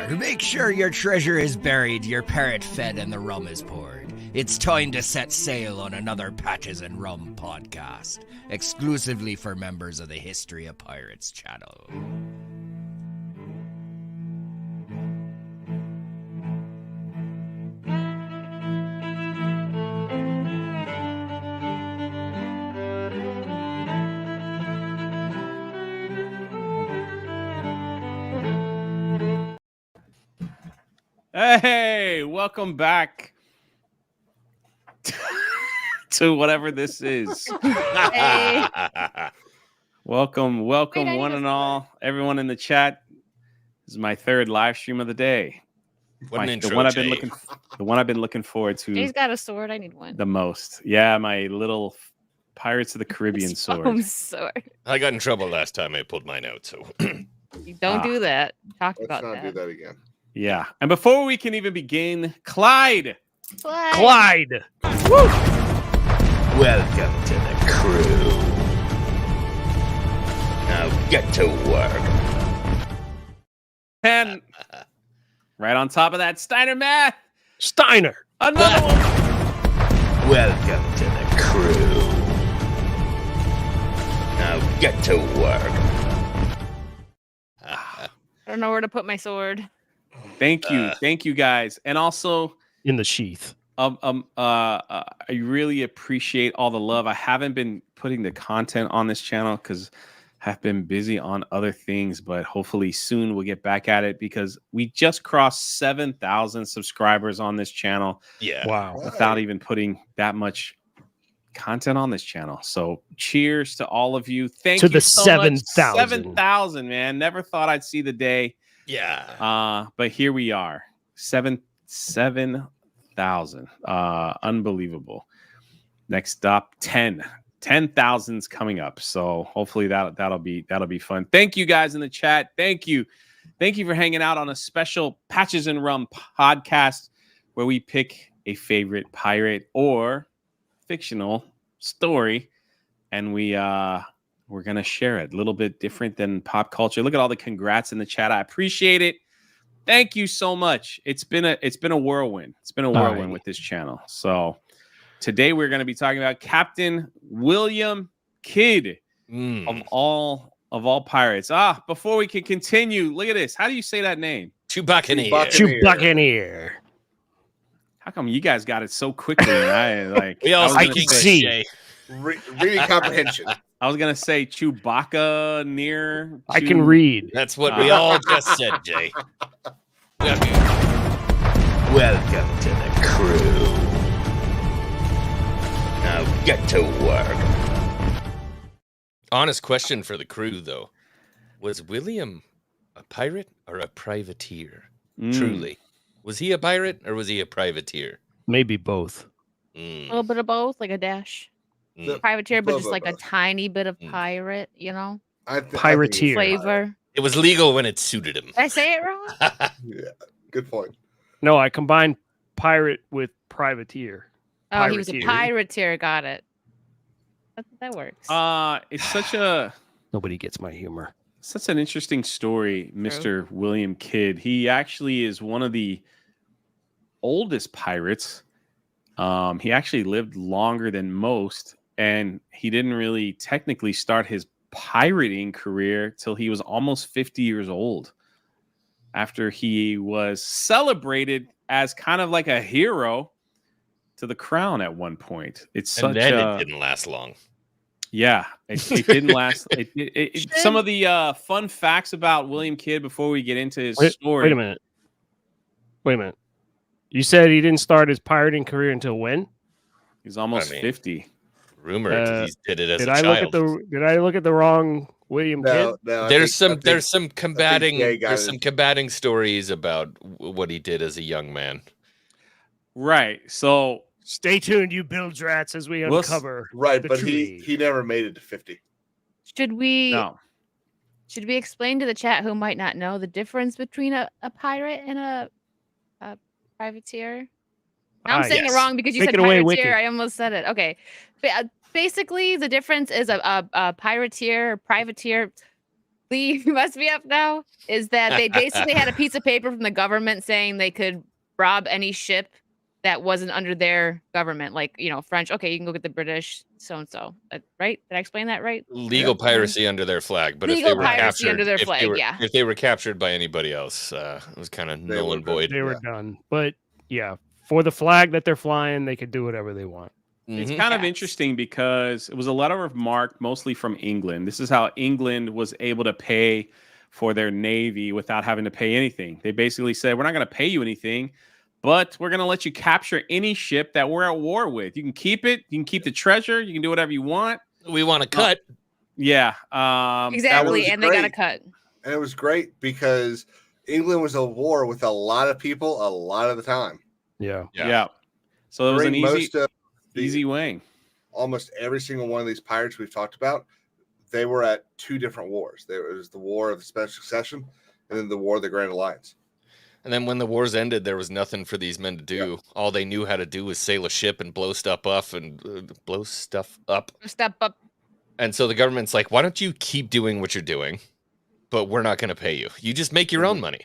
Make sure your treasure is buried, your parrot fed, and the rum is poured. It's time to set sail on another Patches and Rum podcast, exclusively for members of the History of Pirates channel. Hey, welcome back to whatever this is. Hey. Welcome, one and all, everyone in the chat. This is my third live stream of the day. What an intro, the one Jay. I've been looking forward to. Jay's got a sword. I need one. The most. Yeah, my little Pirates of the Caribbean sword. I got in trouble last time I pulled mine out, so You don't do that. Talk Let's about not do that. that again. Yeah, and before we can even begin, Clyde. Clyde. Woo! Welcome to the crew. Now get to work. And right on top of that, Steiner Math. Steiner. Another one. Welcome to the crew. Now get to work. I don't know where to put my sword. Thank you guys, and also In the sheath. I really appreciate all the love. I haven't been putting the content on this channel because I've been busy on other things, but hopefully soon we'll get back at it because we just crossed 7,000 subscribers on this channel. yeah. Wow. Without even putting that much content on this channel. So cheers to all of you. Thank To you the so 7,000. 7,000, man. Never thought I'd see the day. Yeah. But here we are. 7,000. Unbelievable. Next up, 10,000's coming up. So hopefully that'll be fun. Thank you guys in the chat. Thank you for hanging out on a special Patches and Rum podcast where we pick a favorite pirate or fictional story, and we're gonna share it. A little bit different than pop culture. Look at all the congrats in the chat. I appreciate it. Thank you so much. It's been a whirlwind. It's been a whirlwind with this channel. So today we're going to be talking about Captain William Kidd of all pirates. Before we can continue, look at this. How do you say that name? Buccaneer. Buccaneer. How come you guys got it so quickly? And I like We all I speak can English, see. Jay. Reading comprehension. I was gonna say Chewbacca near. I can read. That's what we all just said, Jay. Welcome to the crew. Now get to work. Honest question for the crew, though. Was William a pirate or a privateer? Truly. Was he a pirate or was he a privateer? Maybe both. A little bit of both, like a dash. Privateer, but just like a tiny bit of pirate, you know? Pirateer. Flavor. It was legal when it suited him. Did I say it wrong? Yeah, good point. No, I combined pirate with privateer. Oh, he was a Pirateer. pirateer. Got it. That works. It's such Nobody gets my humor. such an interesting story, Mr. William Kidd. He actually is one of the oldest pirates. He actually lived longer than most, and he didn't really technically start his pirating career till he was almost 50 years old, after he was celebrated as kind of like a hero to the crown at one point. It's And such then a, it didn't last long. yeah, it didn't last. Some of the fun facts about William Kidd before we get into his story. Wait a minute. You said he didn't start his pirating career until when? He's almost I mean, 50. Rumored he did it as Did a I child. did I look at the wrong William Kidd? No, I There's think some combating Jay got there's it. some combating stories about what he did as a young man. Right. So Stay tuned, you bilge rats, as we We'll uncover right, the but tree. he never made it to 50. Should we no. explain to the chat who might not know the difference between a pirate and a privateer? Now I'm saying yes. it wrong because you Take said it away, privateer. Wiki. I almost said it. Okay. Basically, the difference is a privateer. Lee must be up now is that they basically had a piece of paper from the government saying they could rob any ship that wasn't under their government, like, French. Okay, you can go get the British so-and-so. Right? Did I explain that right? Legal piracy under their flag, but Legal if they were piracy captured, under their flag, yeah. if they were captured by anybody else, it was kind of null and void. They were done. But yeah, for the flag that they're flying, they could do whatever they want. It's Mhm. kind of interesting because it was a letter of marque, mostly from England. This is how England was able to pay for their navy without having to pay anything. They basically said, we're not going to pay you anything, but we're going to let you capture any ship that we're at war with. You can keep it. You can keep the treasure. You can do whatever you want. We want to cut. Yeah. Exactly, was and they got a great. cut. And it was great because England was at war with a lot of people a lot of the time. Yeah. Yeah. So it was an During most of easy way. almost every single one of these pirates we've talked about, they were at two different wars. There was the War of the Spanish Succession and then the War of the Grand Alliance. And then when the wars ended, there was nothing for these men to do. Yep. All they knew how to do was sail a ship and blow stuff up Step up. And so the government's like, why don't you keep doing what you're doing, but we're not going to pay you. You just make your own money.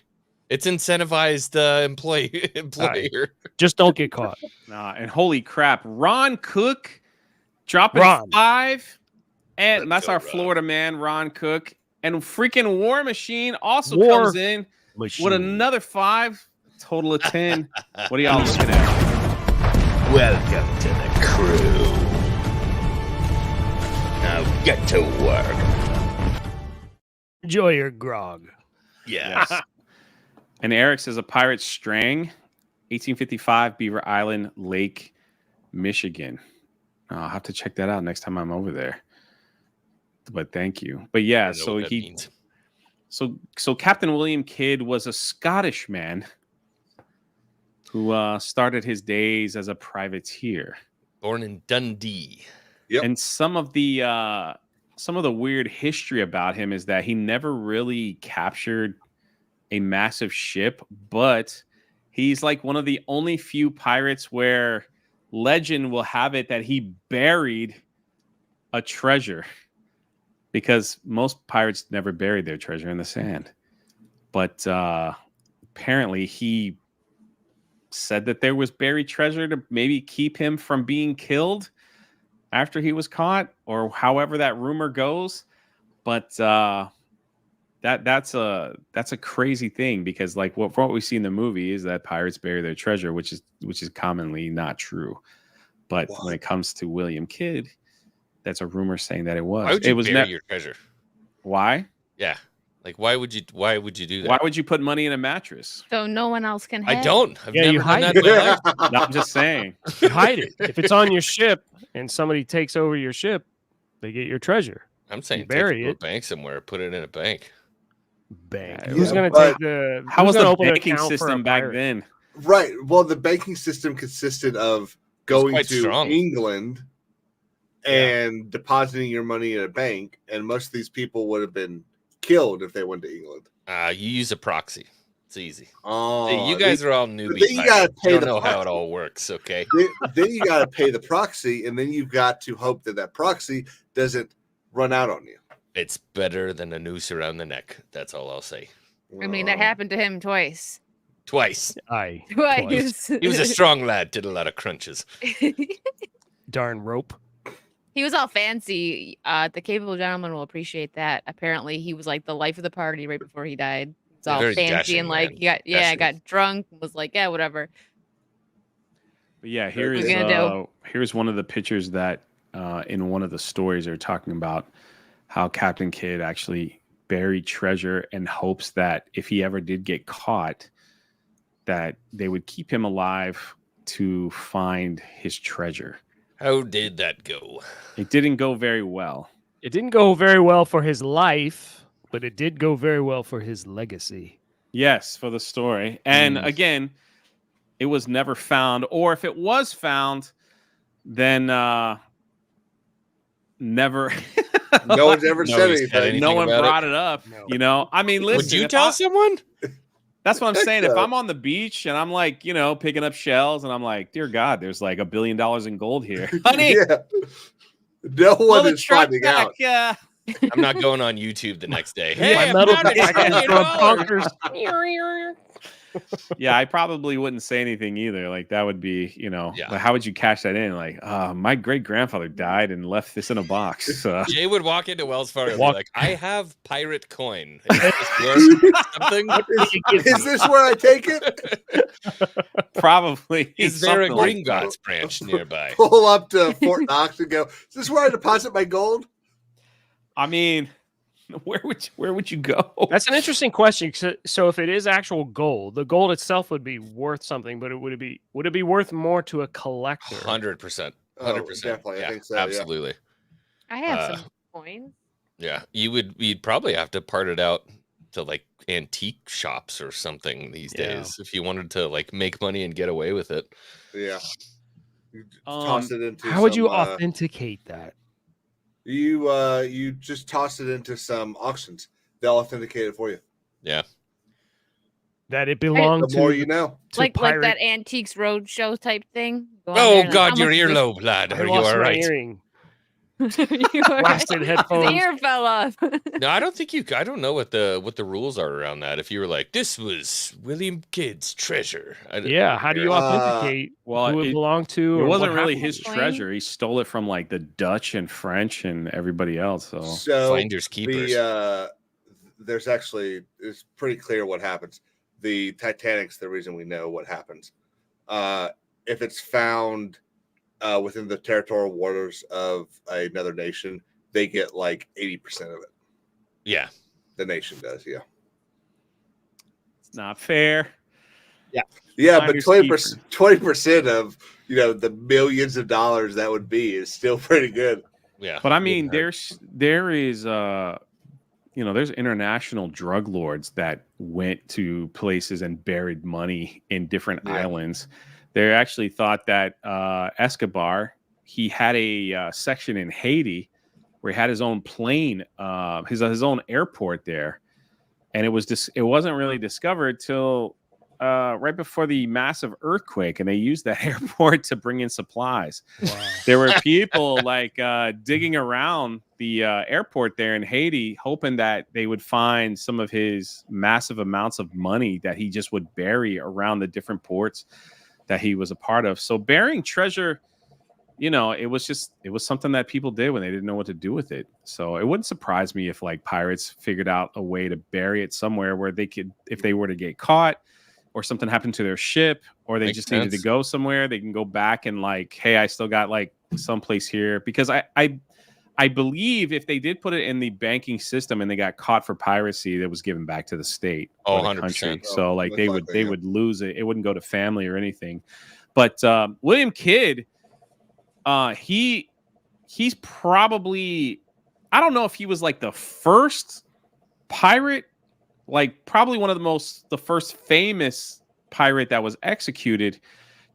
It's incentivized employer. Just don't get caught. And holy crap, Ron Cook dropping Ron. 5. And Let's that's go, our Ron. Florida man, Ron Cook. And freaking War Machine also War comes in Machine. with another 5. Total of 10. What are y'all looking at? Welcome to the crew. Now get to work. Enjoy your grog. Yes. And Eric says a pirate Strang, 1855, Beaver Island, Lake, Michigan. I'll have to check that out next time I'm over there. But thank you. But yeah, I don't know so what that he means. so Captain William Kidd was a Scottish man who started his days as a privateer. Born in Dundee. Yep. And some of the weird history about him is that he never really captured a massive ship, but he's like one of the only few pirates where legend will have it that he buried a treasure, because most pirates never buried their treasure in the sand. But apparently he said that there was buried treasure to maybe keep him from being killed after he was caught, or however that rumor goes. But that's a crazy thing, because like what we see in the movie is that pirates bury their treasure, which is commonly not true. But when it comes to William Kidd, that's a rumor saying that it was. Why would you it was bury your treasure? Why? Yeah. Like, why would you do that? Why would you put money in a mattress? So no one else can I have. don't. I've Yeah, never you done hide that in my life. No, I'm just saying. You hide it. If it's on your ship and somebody takes over your ship, they get your treasure. I'm saying bury take it to it. a bank somewhere, put it in a bank. Bank. Yeah, Who's going to but take the? How who's was gonna the open an banking account for a system back pirate? then? Right. Well, the banking system consisted of going quite to strong. England and depositing your money in a bank, and most of these people would have been killed if they went to England. You use a proxy. It's easy. Oh, See, you guys are all newbie. then you gotta pirates. pay You don't the know how it proxy. all works, okay? then you got to pay the proxy, and then you've got to hope that that proxy doesn't run out on you. It's better than a noose around the neck. That's all I'll say. I mean, that happened to him twice. Twice. Aye. Twice. He was a strong lad, did a lot of crunches. Darn rope. He was all fancy. The capable gentleman will appreciate that. Apparently, he was like the life of the party right before he died. It's all Very fancy dashing and like man. got drunk, was like, yeah, whatever. But yeah, What are we gonna do? here's one of the pictures that in one of the stories they're talking about how Captain Kidd actually buried treasure in hopes that if he ever did get caught, that they would keep him alive to find his treasure. How did that go? It didn't go very well. It didn't go very well for his life, but it did go very well for his legacy. Yes, for the story. And again, it was never found, or if it was found, then never No one's ever said Nobody's anything. said anything. no one about brought it up. No. You know, I mean, listen. Would you if tell I- someone? That's what I'm Heck saying. If no. I'm on the beach and I'm like, you know, picking up shells and I'm like, dear God, there's like $1 billion in gold here. Honey, Yeah. No pull one the is truck finding back. out. Yeah. I'm not going on YouTube the next day. My Hey, I metal found it. It's detector is $1 going million. bonkers. Yeah, I probably wouldn't say anything either. Like that would be, Yeah. like, how would you cash that in? Like, my great grandfather died and left this in a box. Jay would walk into Wells Fargo and be Walk- like, I have pirate coin. Is this worth something? Is this where I take it? Probably. Is there a something like that. Gringotts branch nearby? Pull up to Fort Knox and go, is this where I deposit my gold? I mean, where would you go? That's an interesting question. So if it is actual gold, the gold itself would be worth something, but would it be worth more to a collector? 100%. Oh, 100%. definitely. I Yeah, think so. Yeah. absolutely. I have some coins. Yeah, you'd probably have to part it out to like antique shops or something these Yeah. days if you wanted to like make money and get away with it. Yeah. You toss it into How would you some, authenticate that? you just toss it into some auctions. They'll authenticate it for you. Yeah. That it belonged The more to you know. Like pirate- that Antiques Roadshow type thing. Go on there Oh and like, God, how your much is this? earlobe, lad. I Are you lost all my right? earring. You are Blasted right. headphones. His ear fell off. No, I don't think you. I don't know what the rules are around that. If you were like, this was William Kidd's treasure. Yeah, how do you authenticate well, who it it- belonged to? It or wasn't what really happened? his treasure. He stole it from like the Dutch and French and everybody else. So So Finders keepers. There's actually, it's pretty clear what happens. The Titanic's the reason we know what happens. If it's found within the territorial waters of another nation, they get like 80% of it. Yeah. The nation does, yeah. it's not fair. Yeah, but Finders 20% of the millions of dollars that would be is still pretty good. Yeah. But I mean, there is there's international drug lords that went to places and buried money in different islands. They actually thought that Escobar, he had a section in Haiti where he had his own plane, his own airport there, and it wasn't really discovered till right before the massive earthquake, and they used that airport to bring in supplies. Wow. There were people like digging around the airport there in Haiti, hoping that they would find some of his massive amounts of money that he just would bury around the different ports that he was a part of. So burying treasure, it was something that people did when they didn't know what to do with it. So it wouldn't surprise me if like pirates figured out a way to bury it somewhere where they could, if they were to get caught or something happened to their ship, or they Makes just needed to sense. go somewhere, they can go back and like, hey, I still got like someplace here. Because I believe if they did put it in the banking system and they got caught for piracy, that was given back to the state Oh, or the 100%. country. So like they Most likely, yeah. would lose it. It wouldn't go to family or anything. But William Kidd, he's probably, I don't know if he was like the first pirate, like probably one of the first famous pirate that was executed,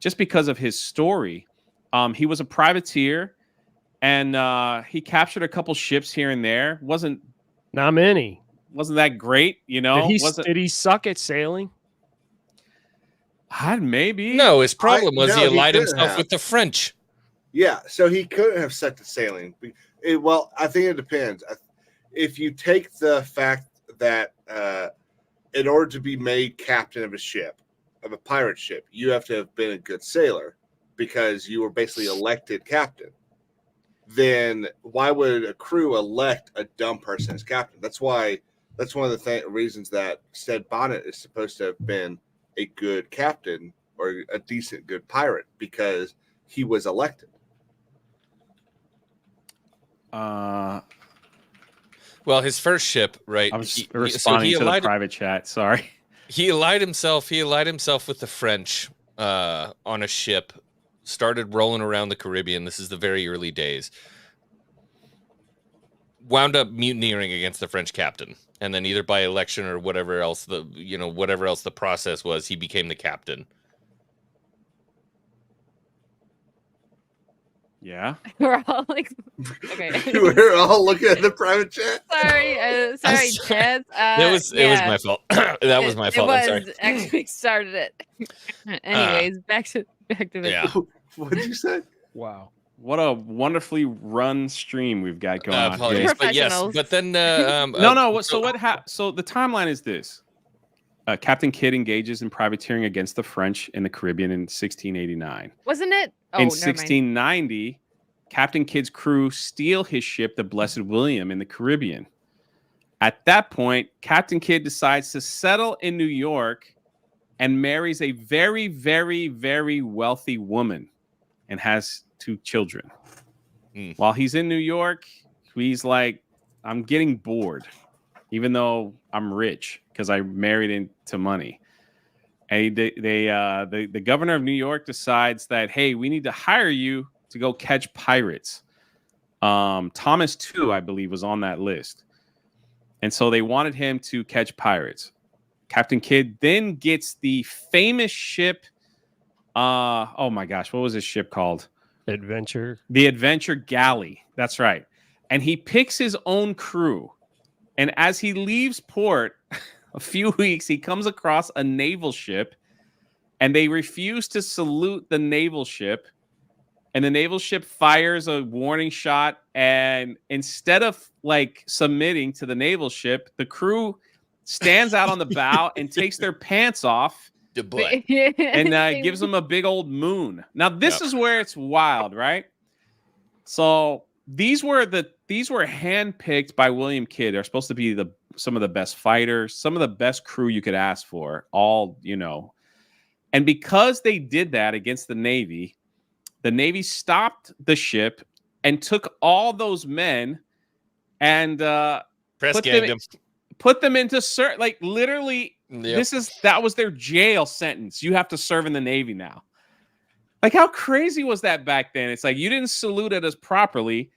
just because of his story. He was a privateer, and he captured a couple ships here and there. Wasn't Not many. that great, Did he suck at sailing? Maybe. No, his problem was he he allied couldn't himself have. with the French. Yeah, so he couldn't have sucked at sailing. Well, I think it depends. If you take the fact that in order to be made captain of a ship, of a pirate ship, you have to have been a good sailor because you were basically elected captain. Then why would a crew elect a dumb person as captain? That's one of the reasons that Stede Bonnet is supposed to have been a good captain or a decent good pirate, because he was elected. Well, his first ship, right? I was he responding to the allied, private chat. Sorry. he allied himself with the French on a ship, started rolling around the Caribbean. This is the very early days. Wound up mutineering against the French captain, and then either by election or whatever else the process was, he became the captain. Yeah. We're all like, okay. We're all looking at the private chat. sorry, sorry. Chad. It was my fault. That was my fault. I'm sorry. It was actually started it. Anyways, back to it. Yeah. What did you say? Wow. What a wonderfully run stream we've got going on Apologies, here. but yes, Professionals. but then No. So the timeline is this: Captain Kidd engages in privateering against the French in the Caribbean in 1689. Wasn't it? Oh, In never mind. 1690, Captain Kidd's crew steal his ship, the Blessed William, in the Caribbean. At that point, Captain Kidd decides to settle in New York and marries a very, very, very wealthy woman and has 2 children. While he's in New York, he's like, I'm getting bored, even though I'm rich because I married into money. And the governor of New York decides that, hey, we need to hire you to go catch pirates. Thomas too, I believe, was on that list. And so they wanted him to catch pirates. Captain Kidd then gets the famous ship. Oh my gosh, what was this ship called? Adventure. The Adventure Galley. That's right. And he picks his own crew. And as he leaves port, a few weeks, he comes across a naval ship, and they refuse to salute the naval ship. And the naval ship fires a warning shot. And instead of like submitting to the naval ship, the crew stands out on the bow and takes their pants off the butt. and gives them a big old moon. Now, this is where it's wild, right? So these were handpicked by William Kidd. They're supposed to be some of the best fighters, some of the best crew you could ask for, all, you know. And because they did that against the Navy stopped the ship and took all those men and put them into like literally. Yep. That was their jail sentence. You have to serve in the Navy now. Like, how crazy was that back then? It's like you didn't salute us properly,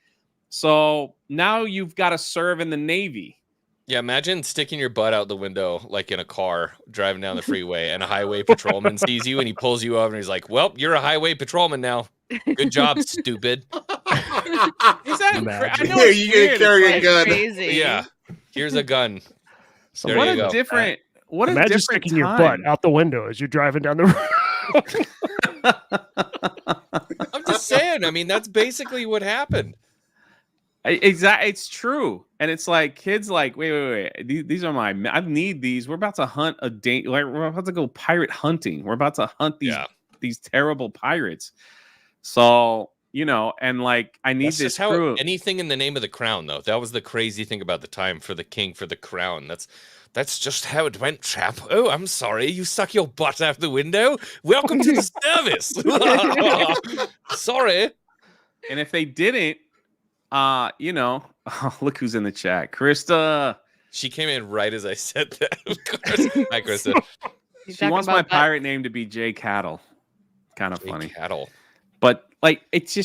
so now you've got to serve in the Navy. Yeah, imagine sticking your butt out the window like in a car driving down the freeway, and a highway patrolman sees you and he pulls you over and he's like, "Well, you're a highway patrolman now. Good job, stupid." Is that Imagine. I know it's You get to weird. carry It's a like, gun. Crazy. Yeah, here's a gun. So There what you a go. different. What a imagine different sticking time. your butt out the window as you're driving down the road. I'm just saying. I mean, that's basically what happened. Exactly, it's true, and it's like kids like, wait. These are my. I need these. We're about to hunt like we're about to go pirate hunting. We're about to hunt these terrible pirates. So, you know, and like I need That's this just how crew. anything in the name of the crown, though. That was the crazy thing about the time for the king, for the crown. That's just how it went, chap. Oh, I'm sorry. You stuck your butt out the window. Welcome to the service. Sorry. And if they didn't, you know, look who's in the chat, Krista. She came in right as I said that. Of course. Hi, Krista. She wants my pirate name to be Jay Cattle. Kind of funny. Cattle. But like, it's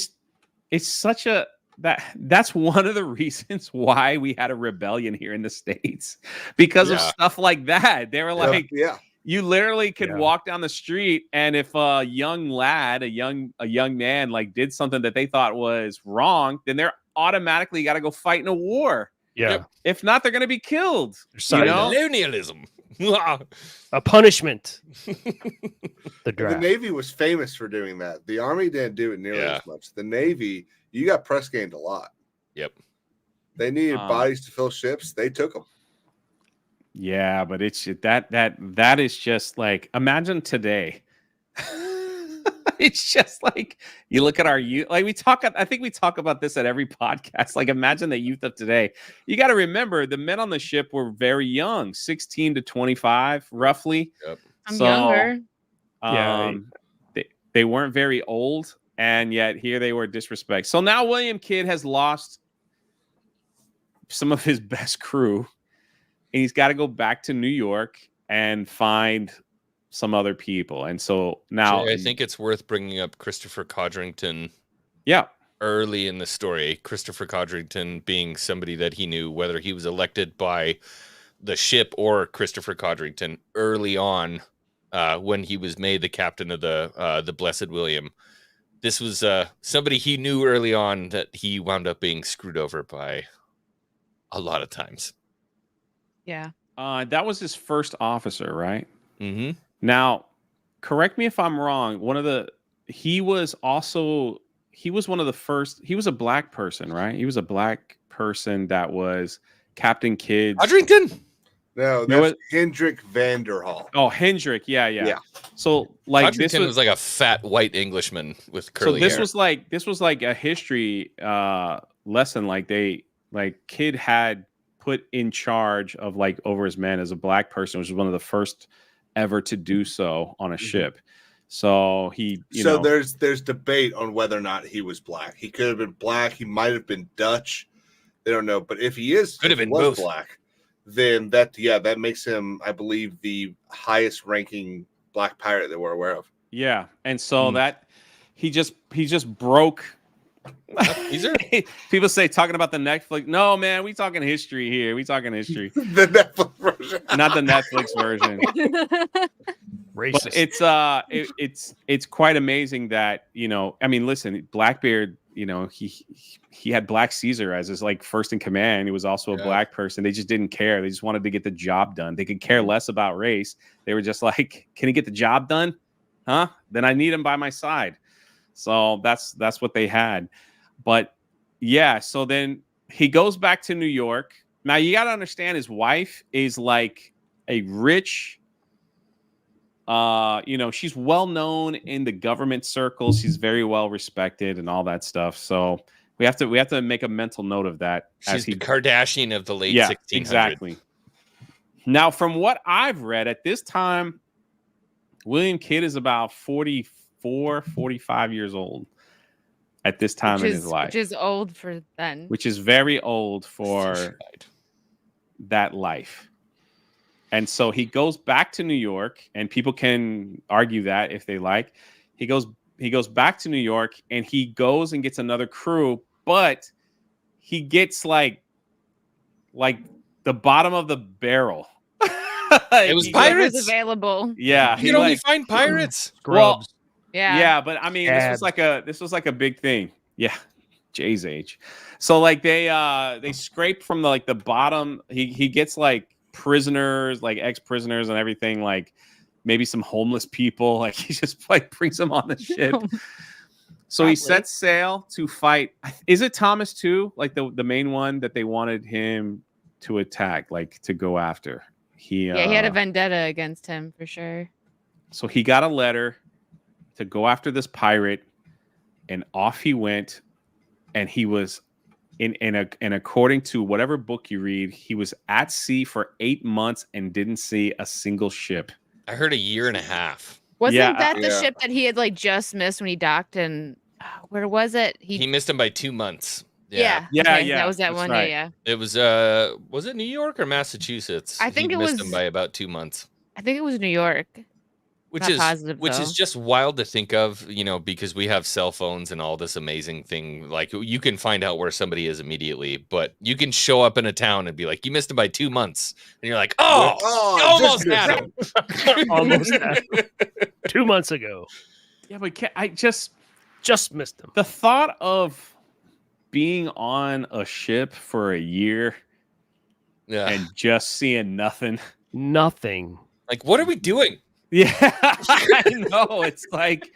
such a that's one of the reasons why we had a rebellion here in the States, because of stuff like that. They were like, you literally could walk down the street, and if a young lad, a young man, like did something that they thought was wrong, then they're automatically got to go fight in a war. Yeah. Yep. If not, they're going to be killed. You know? Colonialism. A punishment. The The draft. Navy was famous for doing that. The Army didn't do it nearly as much. The Navy, you got press ganged a lot. Yep. They needed bodies to fill ships. They took them. Yeah, but it's that is just like, imagine today. It's just like you look at our youth. Like I think we talk about this at every podcast. Like, imagine the youth of today. You got to remember the men on the ship were very young, 16 to 25, roughly. Yep. I'm younger. They weren't very old, and yet here they were disrespect. So now William Kidd has lost some of his best crew, and he's got to go back to New York and find some other people. And so now I think it's worth bringing up Christopher Codrington. Yeah. Early in the story, Christopher Codrington being somebody that he knew, whether he was elected by the ship or Christopher Codrington early on, when he was made the captain of the Blessed William. This was somebody he knew early on that he wound up being screwed over by a lot of times. Yeah. That was his first officer, right? Mm-hmm. Now, correct me if I'm wrong. He he was one of the first. He was a black person, right? He was a black person that was Captain Kidd's. Codrington. No, know that's what? Hendrik Vanderhall. Oh, Hendrik. Yeah. Yeah. So like this Codrington was, was like a fat white Englishman with curly this hair. was like a history lesson. Like Kidd had put in charge of like over his men as a black person, which was one of the first ever to do so on a ship. So he, So there's debate on whether or not he was black. He could have been black. He might have been Dutch. They don't know. But if he Could have been was both. black, then that makes him, I believe, the highest ranking black pirate that we're aware of. yeah, and so that he just broke. These are People say talking about the Netflix. No, man, we talking history here. We talking history, The Netflix version. not the Netflix version. Racist. But it's quite amazing that I mean, listen, Blackbeard, he had Black Caesar as his like first in command. He was also a black person. They just didn't care. They just wanted to get the job done. They could care less about race. They were just like, can he get the job done? Huh? Then I need him by my side. So that's what they had. But yeah, so then he goes back to New York. Now you got to understand his wife is like a rich, she's well known in the government circles. She's very well respected and all that stuff. So we have to make a mental note of that. she's the Kardashian of the late 1600s. Exactly. Now, from what I've read at this time, William Kidd is about 44, 45 years old at this time in his life. Which is old for then. Which is very old for that life. And so he goes back to New York, and people can argue that if they like. He goes back to New York, and he goes and gets another crew, but he gets like the bottom of the barrel. It was pirates. Was available. Yeah, You can only find pirates. Scrubs. Yeah. but I mean, Cabs. this was like a big thing. Yeah, Jay's age. So like they scrape from the bottom. He gets like prisoners, like ex-prisoners and everything, like maybe some homeless people. Like he just like brings them on the ship. So he sets sail to fight. Is it Thomas too? Like the main one that they wanted him to attack, like to go after. He had a vendetta against him for sure. So he got a letter to go after this pirate, and off he went. And he was and according to whatever book you read, he was at sea for 8 months and didn't see a single ship. I heard a year and a half. Wasn't that the ship that he had like just missed when he docked? And where was it? He missed him by 2 months. Yeah. Okay, That was that that's one. right. Yeah. It was it New York or Massachusetts? I think he it missed was- him by about 2 months. I think it was New York. Which Not is positive, which though. is just wild to think of, because we have cell phones and all this amazing thing. Like you can find out where somebody is immediately, but you can show up in a town and be like, you missed him by 2 months, and you're like, oh, almost just had him. Almost had him. 2 months ago. Yeah, but I just missed him. the thought of being on a ship for a year Yeah, and just seeing nothing. Nothing. like what are we doing? Yeah, I know. It's like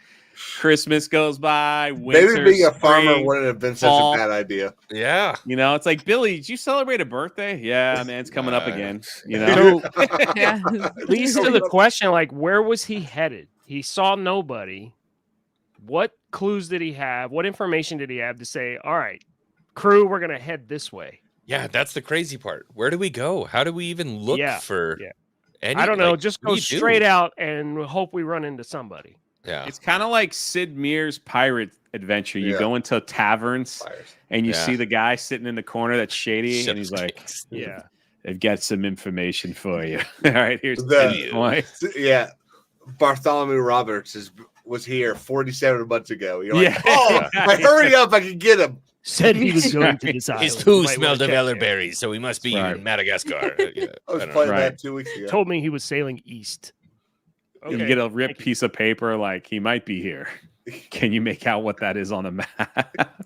Christmas goes by. Winter, Maybe being a farmer spring, wouldn't have been fall. such a bad idea. Yeah, It's like, Billy, did you celebrate a birthday? Yeah, man, it's coming up again. So, Yeah. leads to the question, like, where was he headed? He saw nobody. What clues did he have? What information did he have to say, all right, crew, we're going to head this way? yeah, that's the crazy part. Where do we go? How do we even look for? Yeah. Any, I don't know. like, Just what go do you do? straight out and hope we run into somebody. Yeah, It's kind of like Sid Meier's pirate adventure. You Yeah. go into taverns and you Yeah. see the guy sitting in the corner that's shady, Shut and he's like, cakes. Yeah. I've got some information for you. All right, here's The- 10 points. Yeah, Bartholomew Roberts was here 47 months ago. You're like, Yeah. oh, I hurry up, I can get him. Said he was going to this island. His poo Might wanna smelled of check there. elderberries, so he must be Right. in Madagascar. Yeah, I was don't know. playing Right. that 2 weeks ago. Told me he was sailing east. You get a ripped piece of paper, like he might be here. Can you make out what that is on the map?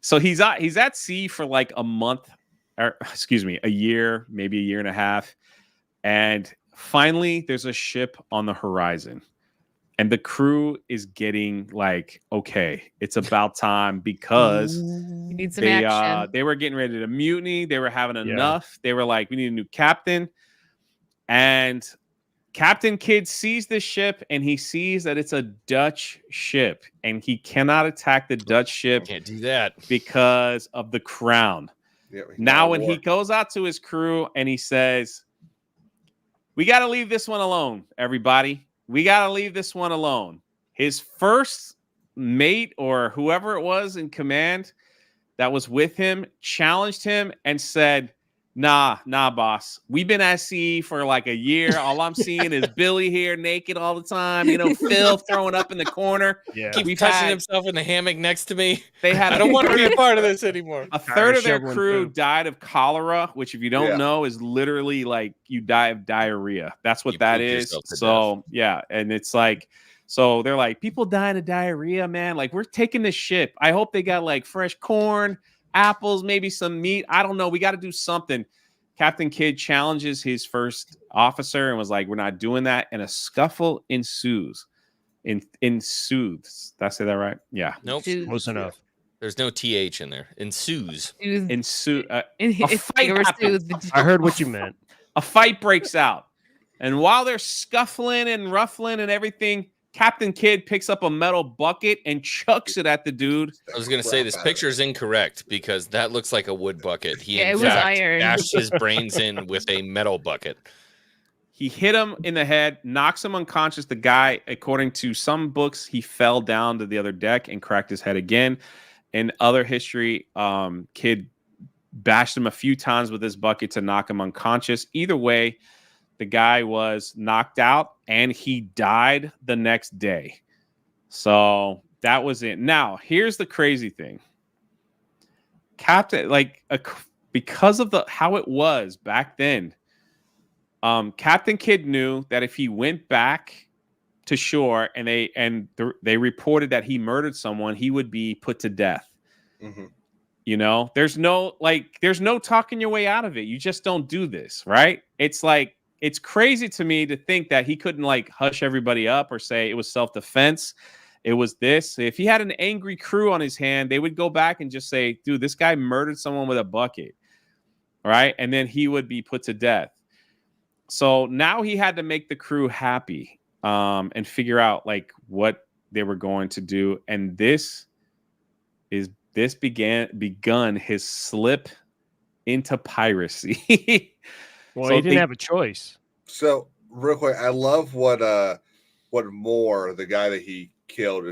So he's at sea for like a month, or excuse me, a year, maybe a year and a half, and finally there's a ship on the horizon, And the crew is getting like, okay, it's about time because You need some action. they were getting ready to mutiny. They were having enough. They were like, we need a new captain. And Captain Kidd sees the ship and he sees that it's a Dutch ship and he cannot attack the Dutch ship. Can't do that because of the crown. Yeah, now, when he goes out to his crew and he says, we got to leave this one alone, everybody. We got to leave this one alone. His first mate or whoever it was in command that was with him challenged him and said, nah, boss. We've been at sea for like a year. All I'm seeing is Billy here naked all the time. Phil throwing up in the corner. Yeah. Keeps touching himself in the hammock next to me. They had I don't want to be a part of this anymore. A third of their shoveling crew food. died of cholera, which if you don't know is literally like you die of diarrhea. That's what You that poop is. yourself to So yeah, and it's like, so they're like, people dying of diarrhea, man. Like, we're taking this ship. I hope they got like fresh corn, apples, maybe some meat. I don't know. We got to do something. Captain Kidd challenges his first officer and was like, we're not doing that. And a scuffle ensues. Ensues. Did I say that right? Yeah. Nope. Close enough. There's no TH in there. Ensues. Ensue. A It's fight happens. I heard what you meant. A fight breaks out. And while they're scuffling and ruffling and everything, Captain Kidd picks up a metal bucket and chucks it at the dude. I was going to say this picture is incorrect because that looks like a wood bucket. He Yeah, in it was fact iron. dashed his brains in with a metal bucket. He hit him in the head, knocks him unconscious. The guy, according to some books, he fell down to the other deck and cracked his head again. In other history, Kidd bashed him a few times with his bucket to knock him unconscious. Either way, the guy was knocked out and he died the next day. So that was it. Now, here's the crazy thing. Because of how it was back then, Captain Kidd knew that if he went back to shore and they reported that he murdered someone, he would be put to death. Mm-hmm. There's no talking your way out of it. You just don't do this, right? It's crazy to me to think that he couldn't like hush everybody up or say it was self-defense. It was this. If he had an angry crew on his hand, they would go back and just say, dude, this guy murdered someone with a bucket. Right. And then he would be put to death. So now he had to make the crew happy and figure out like what they were going to do. And this begun his slip into piracy. Well, So he didn't have a choice. So real quick, I love what Moore, the guy that he killed, go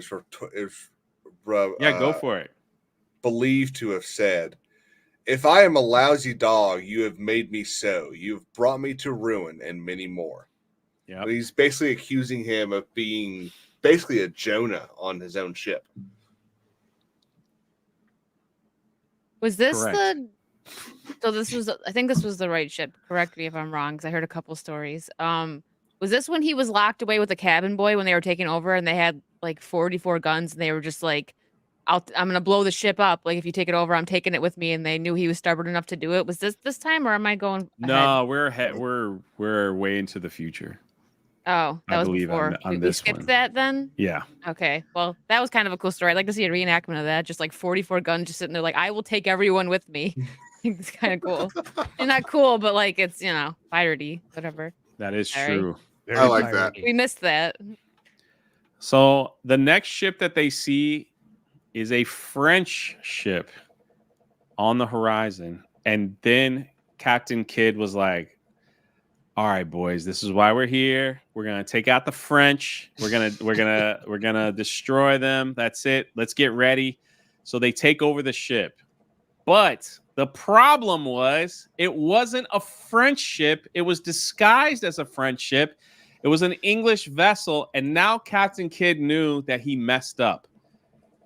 for it. believed to have said. If I am a lousy dog, you have made me so. You have brought me to ruin and many more. Yeah. He's basically accusing him of being basically a Jonah on his own ship. Was this Correct. I think this was the right ship. Correct me if I'm wrong, because I heard a couple stories. Was this when he was locked away with the cabin boy when they were taking over and they had like 44 guns and they were just like, I'm gonna blow the ship up. Like, if you take it over, I'm taking it with me. And they knew he was stubborn enough to do it. Was this time, or am I going ahead? No, we're ahead. We're way into the future. Oh, that I was believe before. on We this skipped one. that then? Yeah. Okay. Well, that was kind of a cool story. I'd like to see a reenactment of that. Just like 44 guns just sitting there like, I will take everyone with me. It's kind of cool. And not cool, but like it's, piratey, whatever. That is Sorry. true. I like that. We missed that. So the next ship that they see is a French ship on the horizon. And then Captain Kidd was like, all right, boys, this is why we're here. We're gonna take out the French. We're gonna destroy them. That's it. Let's get ready. So they take over the ship. But the problem was it wasn't a French ship. It was disguised as a French ship. It was an English vessel. And now Captain Kidd knew that he messed up.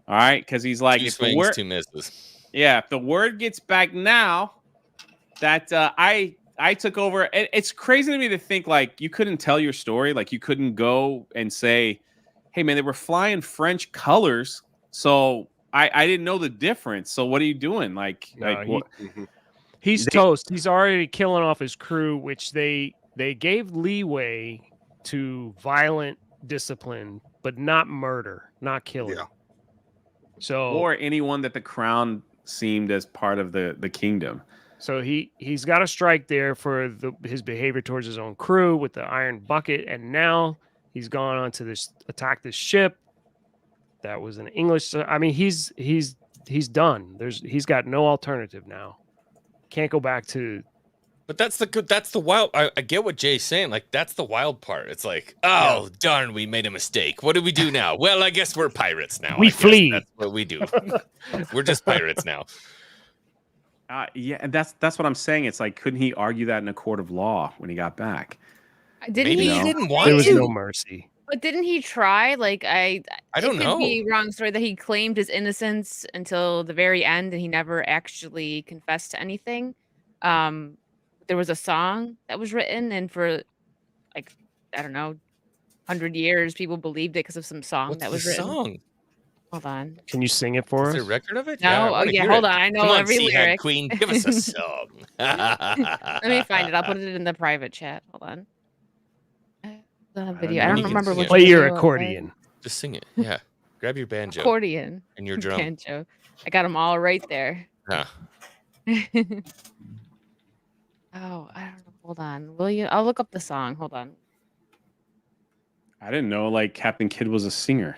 All right, because he's like, Two if the swings, word, two misses. yeah, if the word gets back now that I took over, it's crazy to me to think like you couldn't tell your story, like you couldn't go and say, hey man, they were flying French colors, so I didn't know the difference. So what are you doing? He's toast. He's already killing off his crew, which they gave leeway to violent discipline, but not murder, not killing. Yeah. So Or anyone that the crown seemed as part of the kingdom. So he's got a strike there for his behavior towards his own crew with the iron bucket, and now he's gone on to attack this ship. That was an English. I mean, he's done. He's got no alternative now. Can't go back to. But that's the wild. I get what Jay's saying. Like, that's the wild part. It's like, oh darn, we made a mistake. What do we do now? Well, I guess we're pirates now. We flee. That's what we do. We're just pirates now. Yeah, and that's what I'm saying. It's like, couldn't he argue that in a court of law when he got back? Maybe he didn't want There was to. no mercy. But didn't he try? Like I don't know. It could be wrong story that he claimed his innocence until the very end, and he never actually confessed to anything. There was a song that was written, and for like I don't know, 100 years, people believed it because of some song What's that was the written. song? Hold on. Can you sing it for Is us? there a record of it? No, I oh wanna yeah, hear hold it. on. I know Come on, every Sea-Head lyric. Queen, give us a song. Let me find it. I'll put it in the private chat. Hold on. The video. I know. don't You can remember sing which it. Play your video it was. accordion. Just sing it. Yeah. Grab your banjo Accordion. and your drum. Banjo. I got them all right there. Huh. Oh, I don't know. Hold on. Will you? I'll look up the song. Hold on. I didn't know like Captain Kidd was a singer.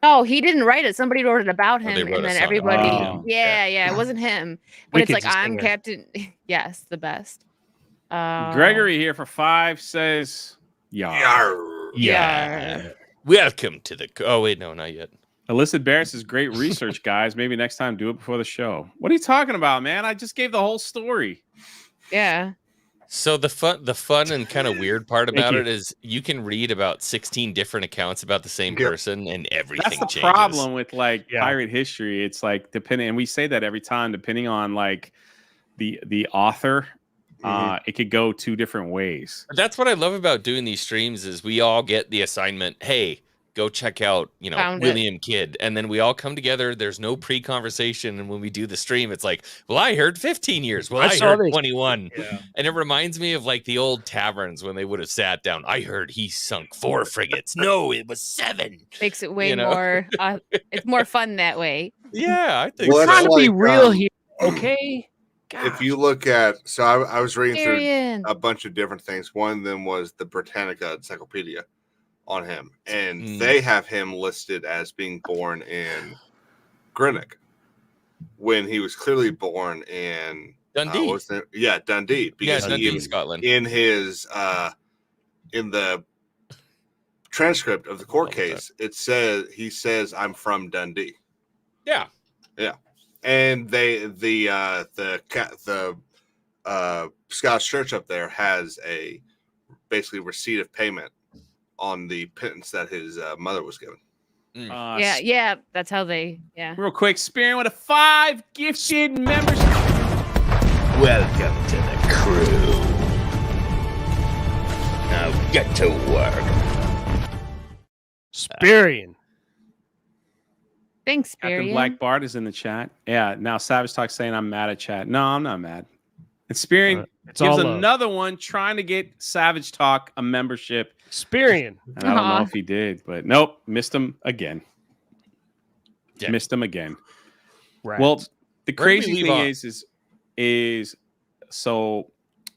No, he didn't write it. Somebody wrote it about Oh, they him, wrote and a then song everybody. about him. Yeah, it wasn't him. But We it's could like just I'm sing it. Captain. Yes, the best. Gregory here for 5 says, Yarr. Yeah. Welcome to the. Oh wait, no, not yet. Illicit Barris is great research, guys. Maybe next time do it before the show. What are you talking about, man? I just gave the whole story. Yeah. So the fun and kind of weird part Thank about you. it is you can read about 16 different accounts about the same Yep. person, and everything That's the changes. problem with like Yeah. pirate history. It's like depending, and we say that every time, depending on like the author, it could go 2 different ways. That's what I love about doing these streams is we all get the assignment. Hey, go check out, Found it. William Kidd, and then we all come together. There's no pre-conversation, and when we do the stream, it's like, well, I heard 15 years. Well, I I saw heard this. 21, Yeah. and it reminds me of like the old taverns when they would have sat down. I heard he sunk 4 frigates. No, it was 7. Makes it way You know? more. It's more fun that way. Yeah, I think Well, so. that's Trying to be like, real here, okay? If you look at, so I was reading through Tyrion. a bunch of different things. One of them was the Britannica Encyclopedia on him, and they have him listed as being born in Greenock when he was clearly born in Dundee. Dundee. Because Dundee, he, Scotland. in his in the transcript of the court Love that. case, he says I'm from Dundee. Yeah. And the Scottish Church up there has a basically receipt of payment on the pittance that his mother was given. Yeah. That's how they. Yeah. Real quick, Spean with a 5 gifted membership. Welcome to the crew. Now get to work. Spirian. Thanks, Captain Spean. Black Bart is in the chat. Yeah, now Savage Talk saying I'm mad at chat. No, I'm not mad. And Spean It's all gives love. another one trying to get Savage Talk a membership. Spirian. And I don't know Aw. if he did, but nope, missed him again. Yeah. Missed him again. Rats. Well, the Where did we crazy leave thing off? is so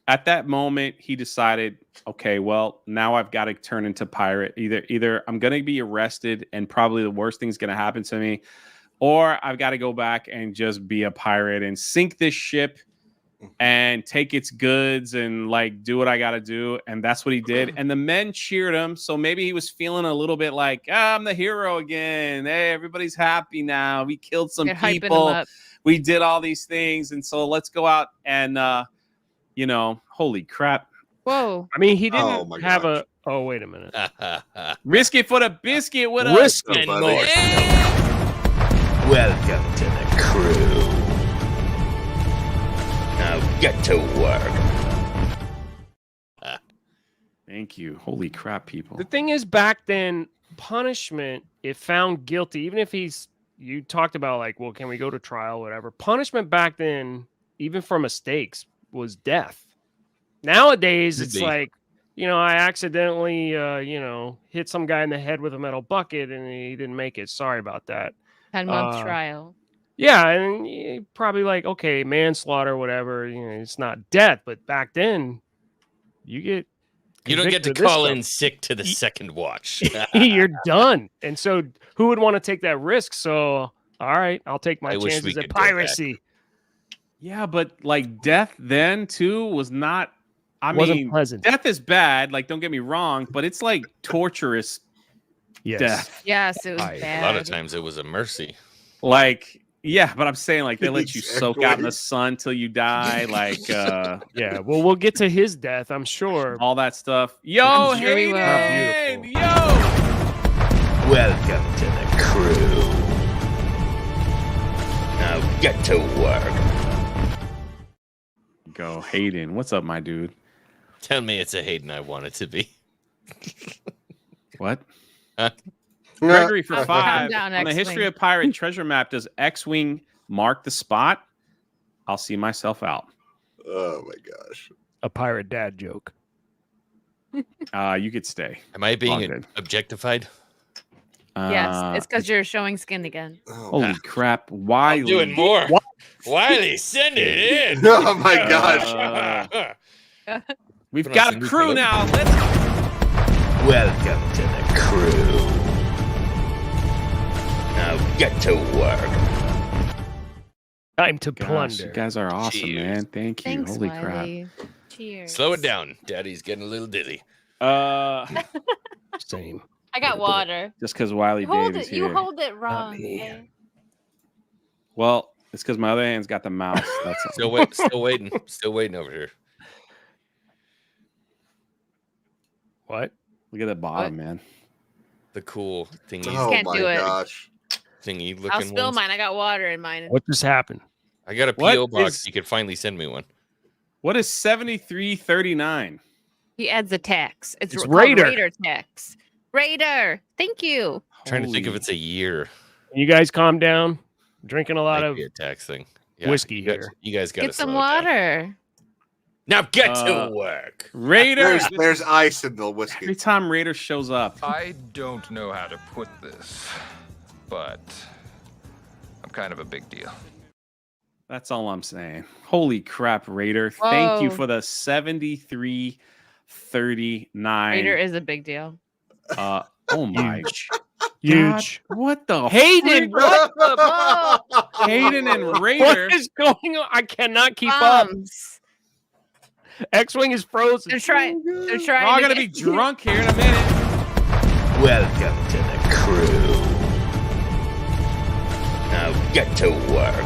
at that moment he decided, okay, well, now I've got to turn into pirate. Either I'm going to be arrested and probably the worst thing's going to happen to me, or I've got to go back and just be a pirate and sink this ship and take its goods and like do what I got to do. And that's what he did. And the men cheered him. So maybe he was feeling a little bit like, I'm the hero again. Hey, everybody's happy now. We killed some They're hyping people. him up. We did all these things. And so let's go out and, holy crap. Whoa. I mean, he Oh didn't my have gosh. a. Oh, wait a minute. Risk it for the biscuit with Risk us. it, and buddy. more. Welcome to the crew. Now get to work. Thank you. Holy crap, people. The thing is, back then, punishment, if found guilty, even if you talked about like, well, can we go to trial, whatever. Punishment back then, even for mistakes, was death. Nowadays, Could it's be. like I accidentally, hit some guy in the head with a metal bucket and he didn't make it. Sorry about that. 10-month trial. Yeah, and probably like, okay, manslaughter, whatever. It's not death, but back then, you get You don't get to convicted of this call stuff. in sick to the second watch. You're done. And so, who would want to take that risk? So, all right, I'll take my I wish we chances at could go back. piracy. Yeah, but like death then too was not. I Wasn't mean, pleasant. death is bad. Like, don't get me wrong, but it's like torturous Yes. death. Yes, it was Right. bad. A lot of times it was a mercy. Like, yeah, but I'm saying like they let you soak out in the Exactly. sun till you die. Like, Yeah. Well, we'll get to his death, I'm sure. all that stuff. Yo, I'm sure we will. Hayden! Beautiful. Yo! Welcome to the crew. Now get to work. Go, Hayden. What's up, my dude? Tell me it's a Hayden I want it to be. What? Huh? Gregory for Calm 5. down, On the X-Wing. History of Pirate treasure map, does X-Wing mark the spot? I'll see myself out. Oh my gosh. A pirate dad joke. You could stay. Am I being All good. objectified? Yes, it's because you're showing skin again. Oh, Holy crap. Wiley. I'm doing more. Wiley, send it in. oh my gosh. We've Put on got some a new crew clothes. now. Let's Welcome to the crew. Now get to work. Time to Gosh, plunder. you guys are awesome, Cheers. man. Thank you. Thanks, Holy crap. Wiley. Cheers. Slow it down. Daddy's getting a little dizzy. Same. I got water. Just because Wiley You hold Davis it. You here. hold it wrong. me. Okay? Well, it's because my other hand's got the mouse. That's all. Still waiting. Still waiting over here. What? Look at the bottom, man. The cool thingy, Oh Can't my do it. gosh. thingy looking I'll spill ones. mine. I got water in mine. What just happened? I got a What PO box. is- You could finally send me one. What is 7339? He adds a tax. It's called Raider. Raider tax. Raider. Thank you. Trying to think if Holy- it's a year. You guys calm down. Drinking a lot Might of be a tax thing. whiskey you guys, here. You guys got to Get some water. Now get Uh, to work. Raider. There's ice in the whiskey. Every time Raider shows up, I don't know how to put this, but I'm kind of a big deal. that's all I'm saying. Holy crap, Raider. Thank you Whoa. for the 7339. Raider is a big deal. Oh my huge. God, what the Hayden, frick? what Whoa. Hayden and What Raider. is going on? I cannot keep up. Bums. X-Wing is frozen. They're trying. They're We're trying. all to gonna be get- drunk here in a minute. Welcome to the crew. Now get to work.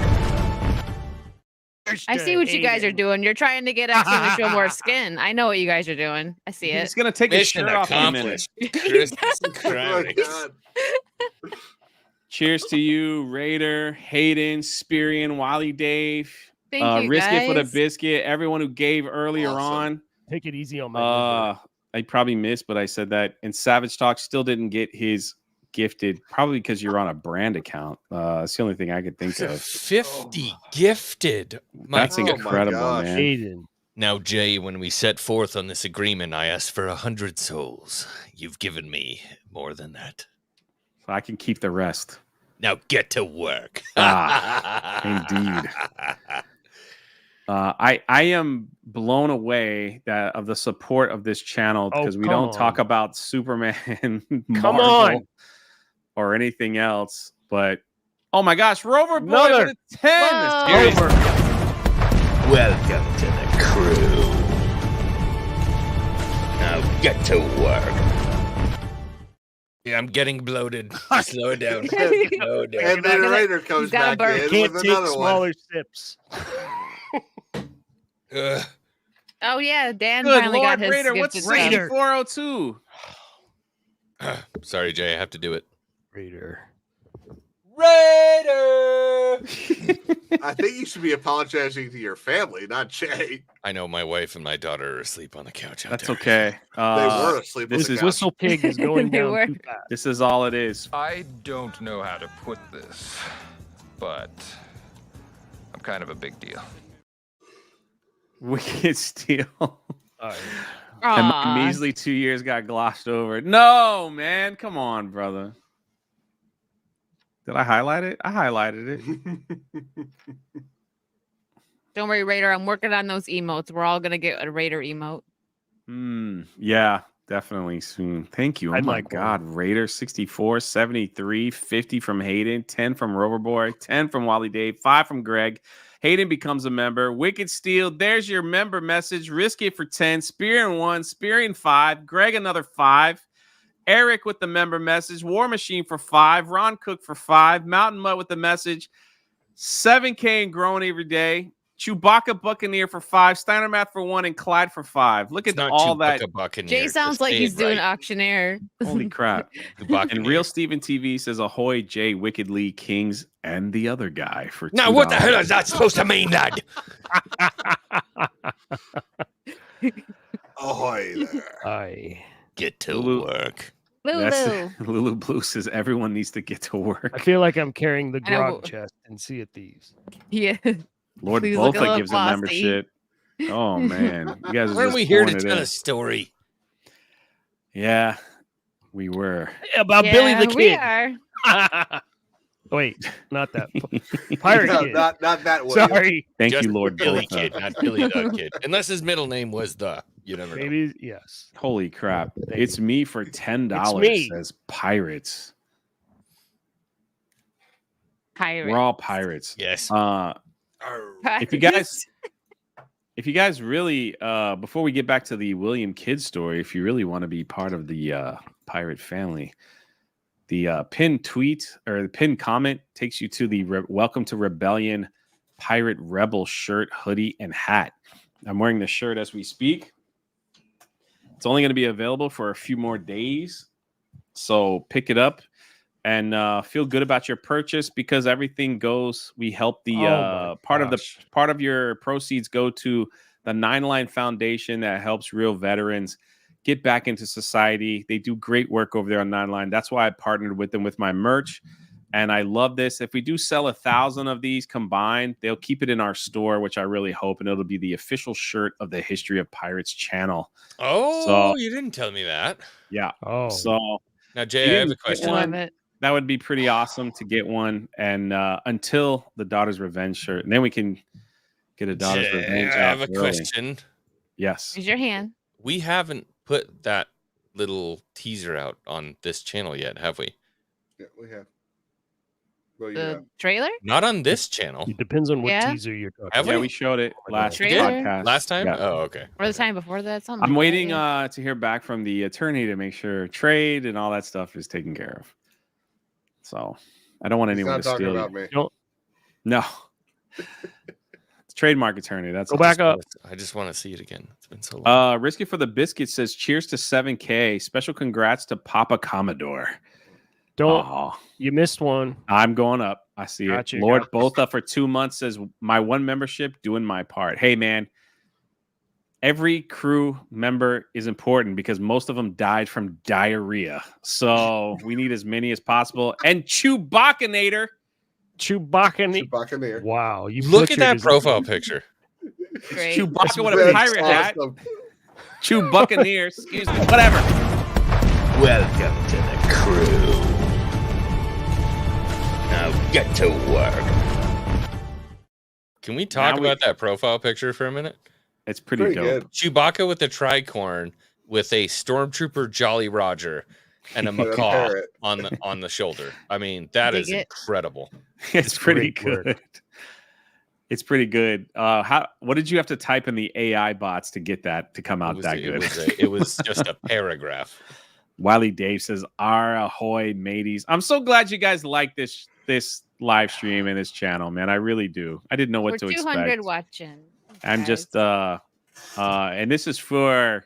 I see what you guys are doing. You're trying to get X-Wing to show more skin. I know what you guys are doing. I see it. He's gonna take his Mission shirt off in a minute. accomplished. Christmas Oh my Christ. God. Cheers to you, Raider, Hayden, Spearian, Wally Dave. Thank you, Risk guys. it for the biscuit. Everyone who gave earlier Awesome. Take it easy on my liver. I probably missed, but I said that. And Savage Talk still didn't get his gifted, probably because you're on a brand account. That's the only thing I could think of. 50 gifted. My That's Oh my incredible, gosh. man. Hayden. Now, Jay, when we set forth on this agreement, I asked for 100 souls. You've given me more than that. So I can keep the rest. Now get to work. Indeed. I am blown away that of the support of this channel Oh, because we come don't talk on. about Superman, Come Marvel, on. or anything else. But oh my gosh, Rover Boy Another. with a 10. Whoa. Seriously. Welcome to the crew. Now get to work. Yeah, I'm getting bloated. Slow it down. Slow it down. And then gonna- Raider comes got a back burp. in Can't with take another one. smaller sips. Ugh. Oh yeah, Dan Good finally Lord, got his Raider, what's gifted stuff. Raider? 402? Sorry, Jay. I have to do it. Raider. I think you should be apologizing to your family, not Jay. I know my wife and my daughter are asleep on the couch out That's there. okay. They were asleep on this the is couch. Whistle Pig is going They down were. too fast. This is all it is. I don't know how to put this, but I'm kind of a big deal. Wicked Steel. And my Aw. measly 2 years got glossed over. No, man. Come on, brother. Did I highlight it? I highlighted it. Don't worry, Raider. I'm working on those emotes. We're all gonna get a Raider emote. Yeah, definitely soon. Thank you. Oh I'd my like one. God. Raider 64, 73, 50 from Hayden, 10 from Roverboy, 10 from Wally Dave, 5 from Greg. Hayden becomes a member. Wicked Steel, there's your member message. Risk it for 10. Spear in 1, Spear in 5. Greg another 5. Eric with the member message. War Machine for 5. Ron Cook for 5. Mountain Mud with the message. 7K and growing every day. Chewbacca Buccaneer for 5. Steiner Math for 1. And Clyde for 5. Look It's at not all Chewbacca that. Buccaneer, Jay just sounds like say he's it doing right. auctioneer. Holy crap. Chewbacca. And Real Steven TV says ahoy, Jay, Wicked Lee, Kings, and the other guy for $2. Now, what the hell is that supposed to mean, lad? Ahoy there. I Get to Lulu. work. Lulu. Lulu Blue says everyone needs to get to work. feel like I'm carrying the I know. grog chest and Sea of Thieves. Yeah. Lord Please look a Bofa little gives a flossy. membership. Oh man, you guys are Weren't just we here to pouring it tell in. a story? Yeah, we were. About Billy the We Kid. are. Wait, not that. Pirate No, Kid. not that William. Sorry. Thank Just you, Lord Billy Bofa. Kid, not Billy the Kid. Unless his middle name was the. You never know. Maybe yes. Holy crap! Thank It's you. me for $10. It's me. Says pirates. Pirate. We're all pirates. Yes. Arr. If you guys really, before we get back to the William Kidd story, if you really want to be part of the pirate family, the pinned tweet or the pinned comment takes you to the Welcome to Rebellion Pirate Rebel shirt, hoodie, and hat. I'm wearing the shirt as we speak. It's only going to be available for a few more days, so pick it up and feel good about your purchase because everything goes. We help the part of your proceeds go to the 9 Line Foundation that helps real veterans get back into society. They do great work over there on 9 Line. That's why I partnered with them with my merch. And I love this. If we do sell 1,000 of these combined, they'll keep it in our store, which I really hope. And it'll be the official shirt of the History of Pirates channel. Oh, So- you didn't tell me that. Yeah. Oh, So Now, Jay, I have a didn't get question. I one. love it. that would be pretty awesome to get one. And until the Daughter's Revenge shirt, and then we can get a Daughter's Jay, Revenge I have out a early. question. Yes. Raise your hand. We haven't put that little teaser out on this channel yet, have we? Yeah, we have. Well, The trailer? Not on this channel. it depends on what Yeah. teaser you're talking Have Yeah, we? we showed it last Trailer? podcast. Last time? Yeah. Oh, okay. Or the time before that? Something I'm like that, waiting yeah. to hear back from the attorney to make sure trade and all that stuff is taken care of. So I don't want He's anyone not to talking steal about it. me. No. It's trademark attorney. That's Go all. back up. I just want to see it again. It's been so long. Risky for the Biscuit says cheers to 7K. Special congrats to Papa Commodore. Don't. Aw. You missed one. I'm going up. I see Gotcha, it. Lord gotcha. both up for 2 months says my one membership doing my part. Hey man, every crew member is important because most of them died from diarrhea. So we need as many as possible. And Chewbacca-nator. Chewbacca. Buccaneer. Wow. You Look at butchered that his- profile picture. Great. Chewbacca with a That's pirate hat. awesome. Chewbacca-near. Excuse me. Whatever. Welcome to the crew. Now get to work. Can we talk Now we- about that profile picture for a minute? It's pretty, Pretty dope. good. Chewbacca with the tricorn with a stormtrooper Jolly Roger and a And a macaw parrot. on the shoulder. I mean, that Dig is it. incredible. It's pretty great work. good. It's pretty good. What did you have to type in the AI bots to get that to come out that good? It was just a paragraph. Wiley Dave says, ahoy, mateys. I'm so glad you guys like this live stream and this channel, man. I really do. I didn't know what We're to 200 expect. watching. I'm guys. just and this is for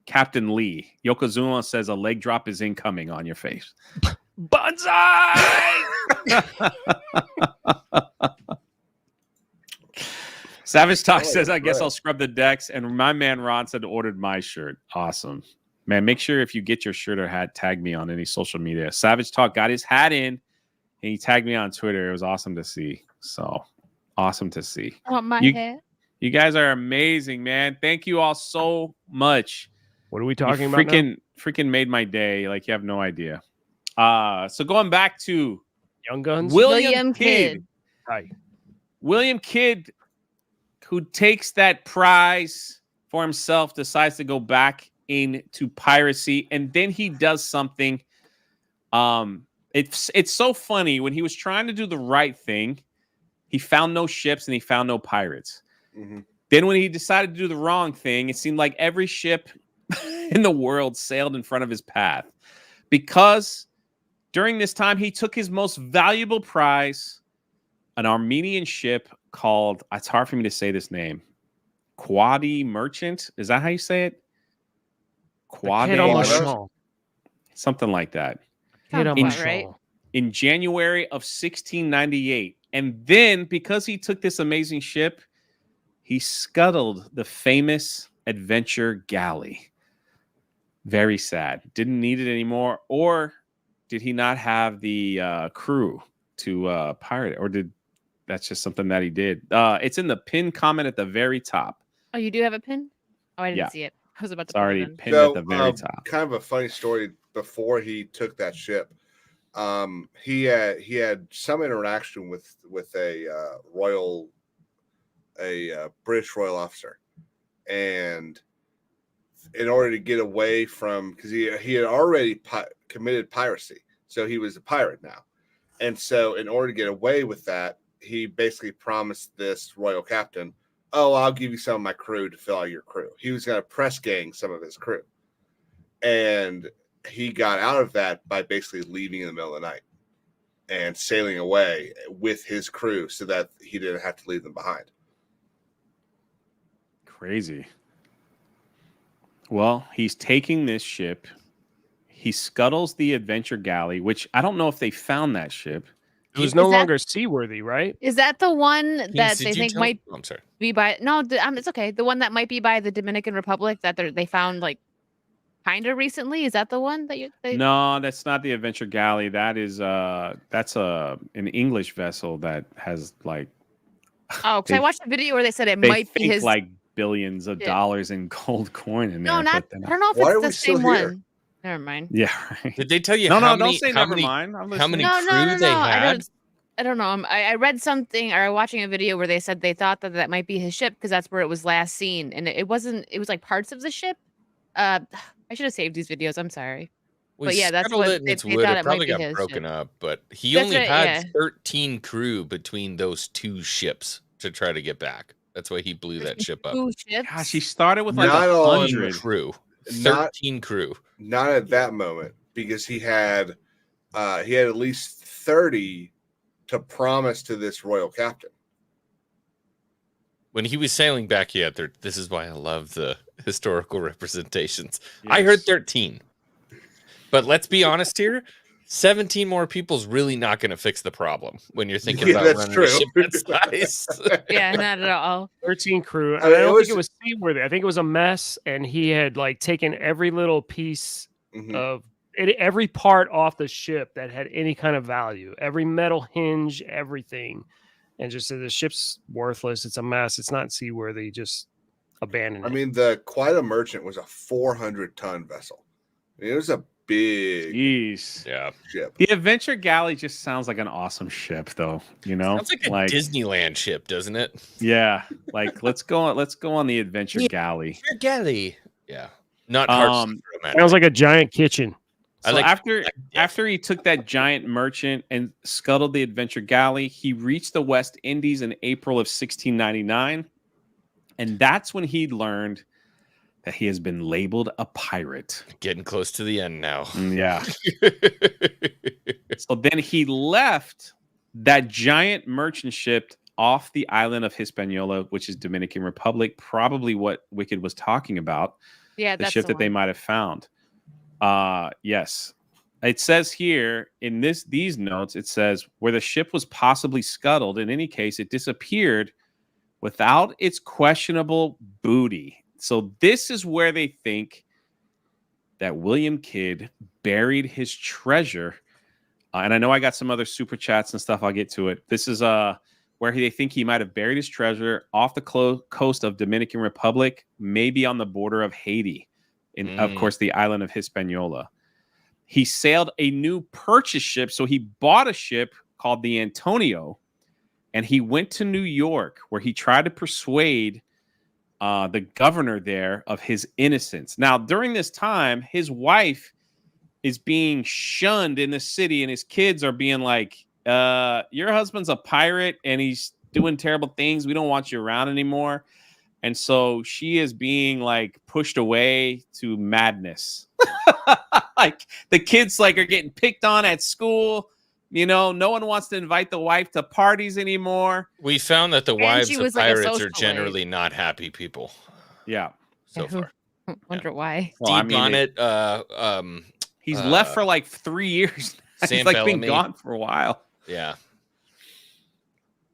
Captain Lee. Yokozuna says a leg drop is incoming on your face. Bonsai! Savage Talk Oh, says, I guess right. I'll scrub the decks. And my man Ron said ordered my shirt. Awesome. Man, make sure if you get your shirt or hat, tag me on any social media. Savage Talk got his hat in and he tagged me on Twitter. It was awesome to see. So awesome to see. I want my You- head. You guys are amazing, man. Thank you all so much. What are we You talking about now? freaking made my day. Like, you have no idea. So going back to Young Guns? William Kidd. Hi. William Kidd, who takes that prize for himself, decides to go back into piracy, and then he does something. It's so funny. When he was trying to do the right thing, he found no ships and he found no pirates. Mhm. Then when he decided to do the wrong thing, it seemed like every ship in the world sailed in front of his path, because during this time he took his most valuable prize, an Armenian ship called, it's hard for me to say this name, Quadi Merchant. Is that how you say it? Quadi, something like that. Sounds about right. In January of 1698. And then, because he took this amazing ship, he scuttled the famous adventure galley. Very sad. Didn't need it anymore. Or did he not have the crew to pirate it? Or that's just something that he did? It's in the pinned comment at the very top. Oh, you do have a pin? Oh, I didn't Yeah. see it. I was about to It's already put it in. pinned at the very top. Kind of a funny story. Before he took that ship, he had some interaction with a British royal officer, and in order to get away from, because he had already committed piracy, so he was a pirate now, and so in order to get away with that, he basically promised this royal captain, "Oh, I'll give you some of my crew to fill out your crew." He was going to press gang some of his crew, and he got out of that by basically leaving in the middle of the night and sailing away with his crew so that he didn't have to leave them behind. Crazy. Well, he's taking this ship. He scuttles the adventure galley, which I don't know if they found that ship. It was no longer seaworthy, right? Is that the one that Did they you think tell- might I'm sorry. be by? No, it's okay. The one that might be by the Dominican Republic that they found like kind of recently. Is that the one that you? No, that's not the adventure galley. That is that's an English vessel that has like Oh, because I watched a video where they said it they might be think his. like billions of dollars in gold coin in there. No, not. but then- I don't know if Why are it's we the still same here? one. Never mind. Yeah, right. Did they tell you? No, how don't many, say how never many, mind. I'm How many listening. No, crew they had? I don't know. I read something or watching a video where they said they thought that might be his ship because that's where it was last seen, and it wasn't. It was like parts of the ship. I should have saved these videos. I'm sorry. But yeah, that's scuttled what it and they it's thought wood. it It might probably be got his broken ship. up, but he That's only right, had yeah. 13 crew between those two ships to try to get back. That's why he blew that ship up. 2 ships. Gosh, he started with like Not on- 100. Crew. Not- 13 crew. Not at that moment, because he had at least 30 to promise to this royal captain. When he was sailing back, he had this is why I love the historical representations. I heard Yes. 13. But let's be honest here. 17 more people's really not going to fix the problem when you're thinking Yeah, about that's running true. a ship that size. Yeah, not at all. 13 crew. And I mean, I it don't was- think it was seaworthy. I think it was a mess, and he had like taken every little piece Mhm. of every part off the ship that had any kind of value, every metal hinge, everything, and just said the ship's worthless. It's a mess. It's not seaworthy. Just abandon it. I mean, the Quida Merchant was a 400-ton vessel. I mean, it was a big Jeez. Yeah. ship. The adventure galley just sounds like an awesome ship, though. You know, Sounds like a Disneyland ship, doesn't it? Yeah, like let's go on the adventure galley. Galley. Yeah. Not hard. Sounds like a giant kitchen. So like- after he took that giant merchant and scuttled the adventure galley, he reached the West Indies in April of 1699, and that's when he learned that he has been labeled a pirate. Getting close to the end now. Yeah. So then he left that giant merchant ship off the island of Hispaniola, which is Dominican Republic, probably what Wicked was talking about. Yeah, The that's ship the that they one. might have found. Yes. It says here in these notes, it says where the ship was possibly scuttled. In any case, it disappeared without its questionable booty. So this is where they think that William Kidd buried his treasure. And I know I got some other super chats and stuff. I'll get to it. This is where they think he might have buried his treasure off the coast of Dominican Republic, maybe on the border of Haiti, and of course the island of Hispaniola. He sailed a new purchase ship, so he bought a ship called the Antonio, and he went to New York, where he tried to persuade the governor there of his innocence. Now, during this time, his wife is being shunned in the city, and his kids are being like, your husband's a pirate and he's doing terrible things. We don't want you around anymore. And so she is being like pushed away to madness. Like the kids like are getting picked on at school. You know, no one wants to invite the wife to parties anymore. We found that the wives she of was like a pirates are socialite. generally not happy people Yeah. so far. Wonder why. Well, I Steve mean, Bonnet, he's left for like 3 years. Sam He's like been Bellamy. gone for a while. yeah.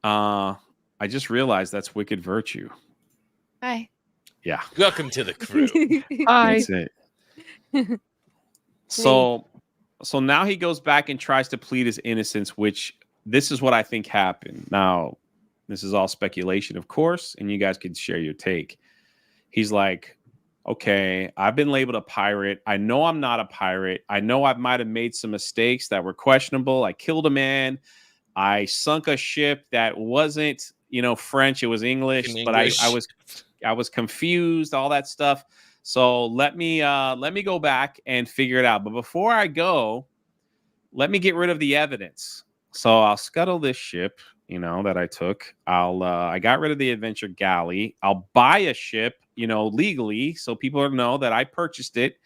I just realized that's Wicked Virtue. Hi. Yeah. Welcome to the crew. That's it. So now he goes back and tries to plead his innocence, which this is what I think happened. Now, this is all speculation, of course, and you guys can share your take. He's like, okay, I've been labeled a pirate. I know I'm not a pirate. I know I might have made some mistakes that were questionable. I killed a man. I sunk a ship that wasn't, French. It was English, but I was confused, all that stuff. So let me go back and figure it out. But before I go, let me get rid of the evidence. So I'll scuttle this ship, that I took. I got rid of the adventure galley. I'll buy a ship, legally, so people know that I purchased it,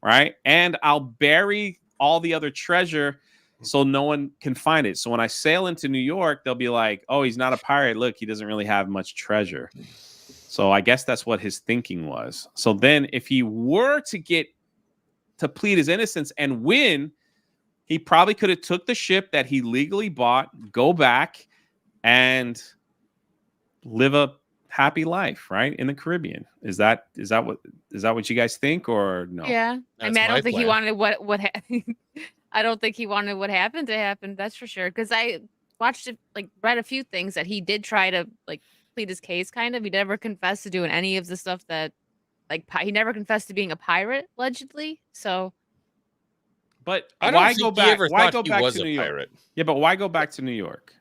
right? And I'll bury all the other treasure so no one can find it. So when I sail into New York, they'll be like, oh, he's not a pirate. Look, he doesn't really have much treasure. So I guess that's what his thinking was. So then if he were to plead his innocence and win, he probably could have took the ship that he legally bought, go back and live a happy life, right? In the Caribbean. Is that what you guys think, or no? Yeah. I That's mean, I my don't think he plan. wanted what happened. I don't think he wanted what happened to happen. That's for sure. Because I watched it, read a few things that he did try to plead his case. Kind of. He never confessed to doing any of the stuff that, he never confessed to being a pirate, allegedly. So. But I don't why think go he back? ever Why thought go he back was to a New York? pirate. Yeah, but why go back to New York?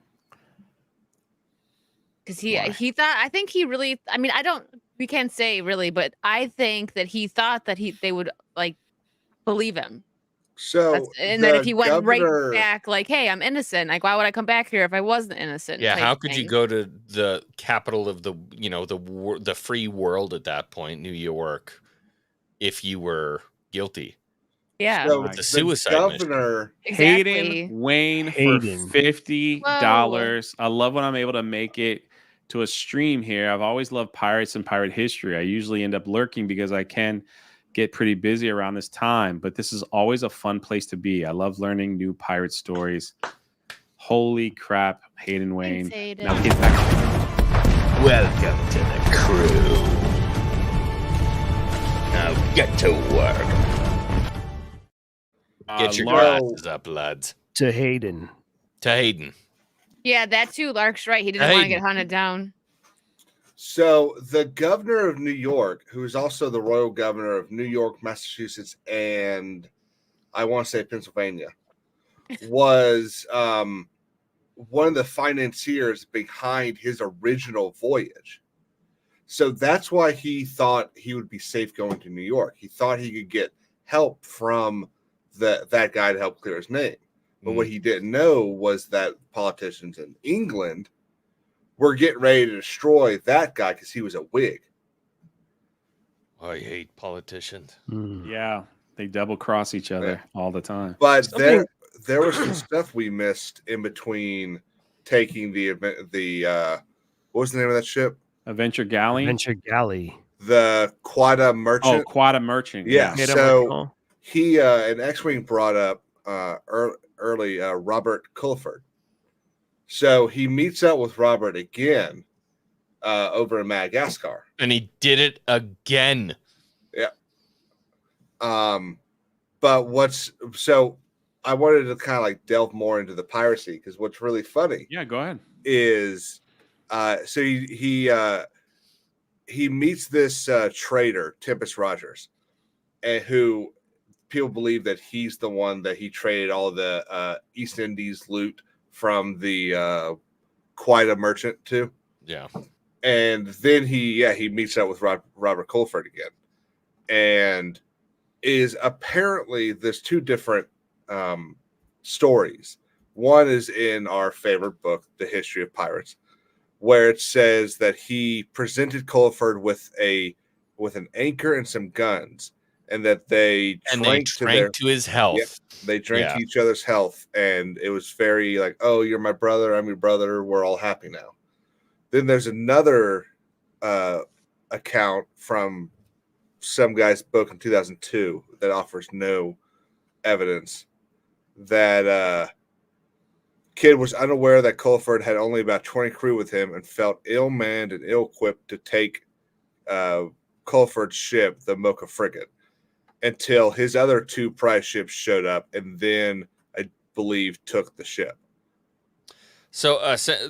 Because Why? he thought, I think he really, I mean, we can't say really, but I think that he thought that they would believe him. So And then if the he went governor- right back, hey, I'm innocent. Why would I come back here if I wasn't innocent? Yeah, type how could you thing. go to the capital of the free world at that point, New York, if you were guilty? Yeah, So Right. The suicide mission. governor, exactly. Hayden Wayne Hayden. for $50. I love when I'm able to make it to a stream here. I've always loved pirates and pirate history. I usually end up lurking because I can get pretty busy around this time, but this is always a fun place to be. I love learning new pirate stories. Holy crap, Hayden Wayne. Hayden. Now get back. Welcome to the crew. Now get to work. Get your Laura- glasses up, lads. To Hayden. To Hayden. Yeah, that too. Lark's right. He didn't want to get hunted down. so the governor of New York, who is also the royal governor of New York, Massachusetts, and I want to say Pennsylvania, was one of the financiers behind his original voyage. So that's why he thought he would be safe going to New York. He thought he could get help from that guy to help clear his name. But what he didn't know was that politicians in England were getting ready to destroy that guy because he was a Whig. I hate politicians. Yeah, they double cross each other all the time. But Something- there was some stuff we missed in between taking the what was the name of that ship? Adventure Galley? Adventure Galley. The Quada Oh, Merchant. Quada Merchant. Yeah. Hit him So- with a call. He an X-wing brought up early Robert Culliford. So he meets up with Robert again over in Madagascar. And he did it again. But I wanted to kind of delve more into the piracy because what's really funny Yeah, go ahead. is So he meets this trader, Tempest Rogers, and who people believe that he's the one that he traded all of the East Indies loot from the Quita merchant to. Yeah. And then he meets up with Robert Colford again, and is apparently there's two different stories. One is in our favorite book, The History of Pirates, where it says that he presented Colford with an anchor and some guns, and that they drank to his health. Yep, they drank to each other's health, and it was very like, oh, you're my brother, I'm your brother, we're all happy now. Then there's another account from some guy's book in 2002 that offers no evidence that Kidd was unaware that Colford had only about 20 crew with him and felt ill-manned and ill-equipped to take Colford's ship, the Mocha frigate, until his other two prize ships showed up, and then I believe took the ship. So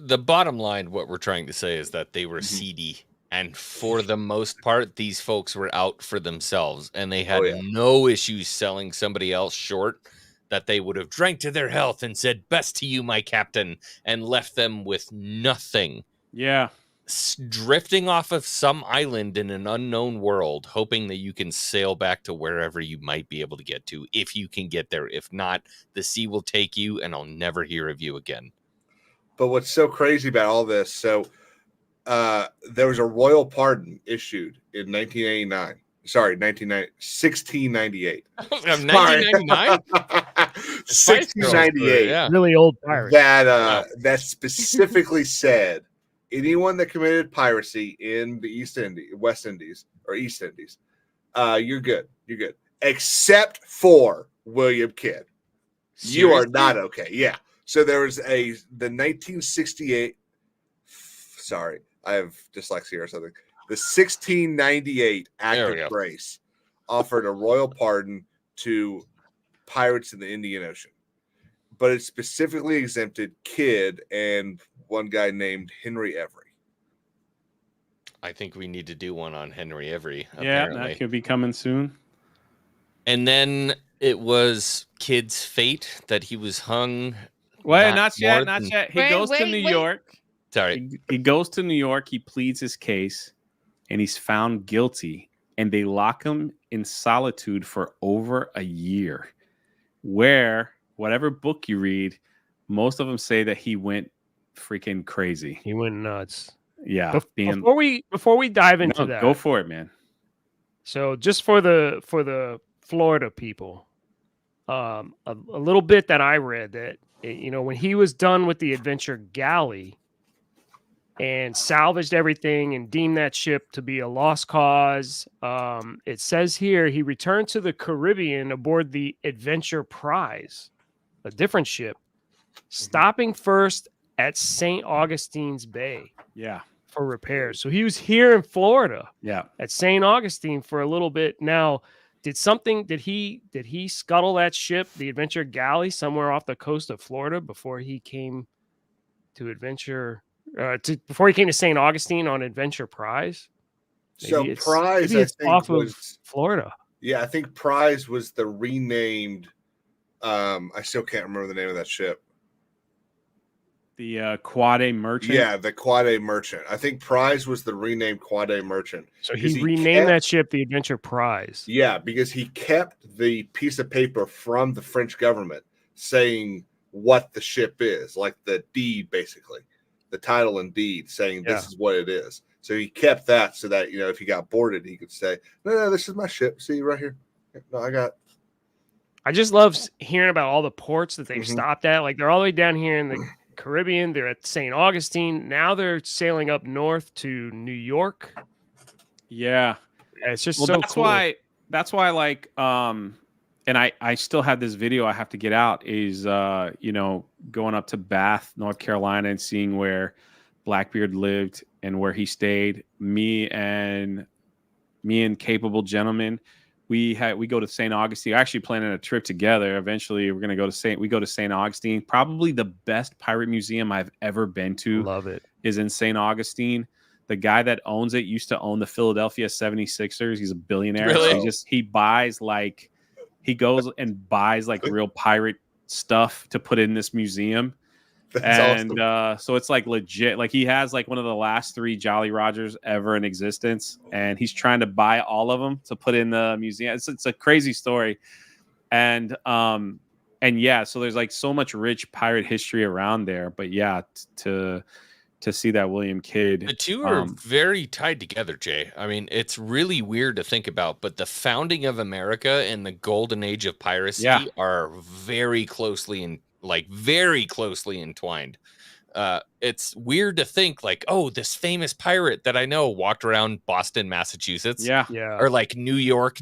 the bottom line, what we're trying to say is that they were seedy, and for the most part, these folks were out for themselves, and they had no issues selling somebody else short, that they would have drank to their health and said, "Best to you, my captain," and left them with nothing. Yeah. Drifting off of some island in an unknown world, hoping that you can sail back to wherever you might be able to get to, if you can get there. If not, the sea will take you, and I'll never hear of you again. But what's so crazy about all this, so there was a royal pardon issued in 1989. Sorry, 1698. 1999? 1698. Yeah. Really old pirate. That specifically said anyone that committed piracy in the West Indies, you're good. You're good. Except for William Kidd. Seriously? You are not okay. Yeah. So there was the 1968. Sorry, I have dyslexia or something. The 1698 Act of Grace offered a royal pardon to pirates in the Indian Ocean, but it specifically exempted Kidd and one guy named Henry Every. I think we need to do one on Henry Every. Yeah, apparently. that could be coming soon. And then it was Kidd's fate that he was hung. Well, not yet. He goes to New York. Sorry. He goes to New York. He pleads his case, and he's found guilty. And they lock him in solitude for over a year. Where, whatever book you read, most of them say that he went freaking crazy. He went nuts. Yeah. Before we dive into that, go for it, man. So just for the Florida people, a little bit that I read that, when he was done with the Adventure Galley and salvaged everything and deemed that ship to be a lost cause, it says here he returned to the Caribbean aboard the Adventure Prize, a different ship, stopping first at St. Augustine's Bay. Yeah. For repairs. So he was here in Florida. Yeah. At St. Augustine for a little bit. Now, did he scuttle that ship, the Adventure Galley, somewhere off the coast of Florida before he came to before he came to St. Augustine on Adventure Prize? Maybe Prize, I think, off was of Florida. Yeah, I think Prize was the renamed. I still can't remember the name of that ship. The Quade Merchant. Yeah, the Quade Merchant. I think Prize was the renamed Quade Merchant. So he renamed that ship the Adventure Prize. Yeah, because he kept the piece of paper from the French government saying what the ship is, like the deed, basically, the title and deed, saying this is what it is. So he kept that so that, if he got boarded, he could say, no, this is my ship. See, right here. No, I just love hearing about all the ports that they've stopped at. Like, they're all the way down here in the Caribbean. They're at St. Augustine. Now they're sailing up north to New York. Yeah. It's just that's cool. That's why like and I still have this video I have to get out is going up to Bath, North Carolina, and seeing where Blackbeard lived and where he stayed. Me and Capable Gentlemen, we go to St. Augustine. Actually planning a trip together. Eventually we're going to go to St. Augustine, probably the best pirate museum I've ever been to. Love it. is in St. Augustine. The guy that owns it used to own the Philadelphia 76ers. He's a billionaire. Really? So he buys he goes and buys like real pirate stuff to put in this museum. That's awesome. So it's like legit. Like he has like one of the last 3 Jolly Rogers ever in existence, and he's trying to buy all of them to put in the museum. It's a crazy story, and yeah, so there's like so much rich pirate history around there. But yeah, to see that William Kidd, The two are very tied together, Jay. I mean, it's really weird to think about, but the founding of America and the golden age of piracy are very closely entwined. It's weird to think like, oh, this famous pirate that I know walked around Boston, Massachusetts, or like New York,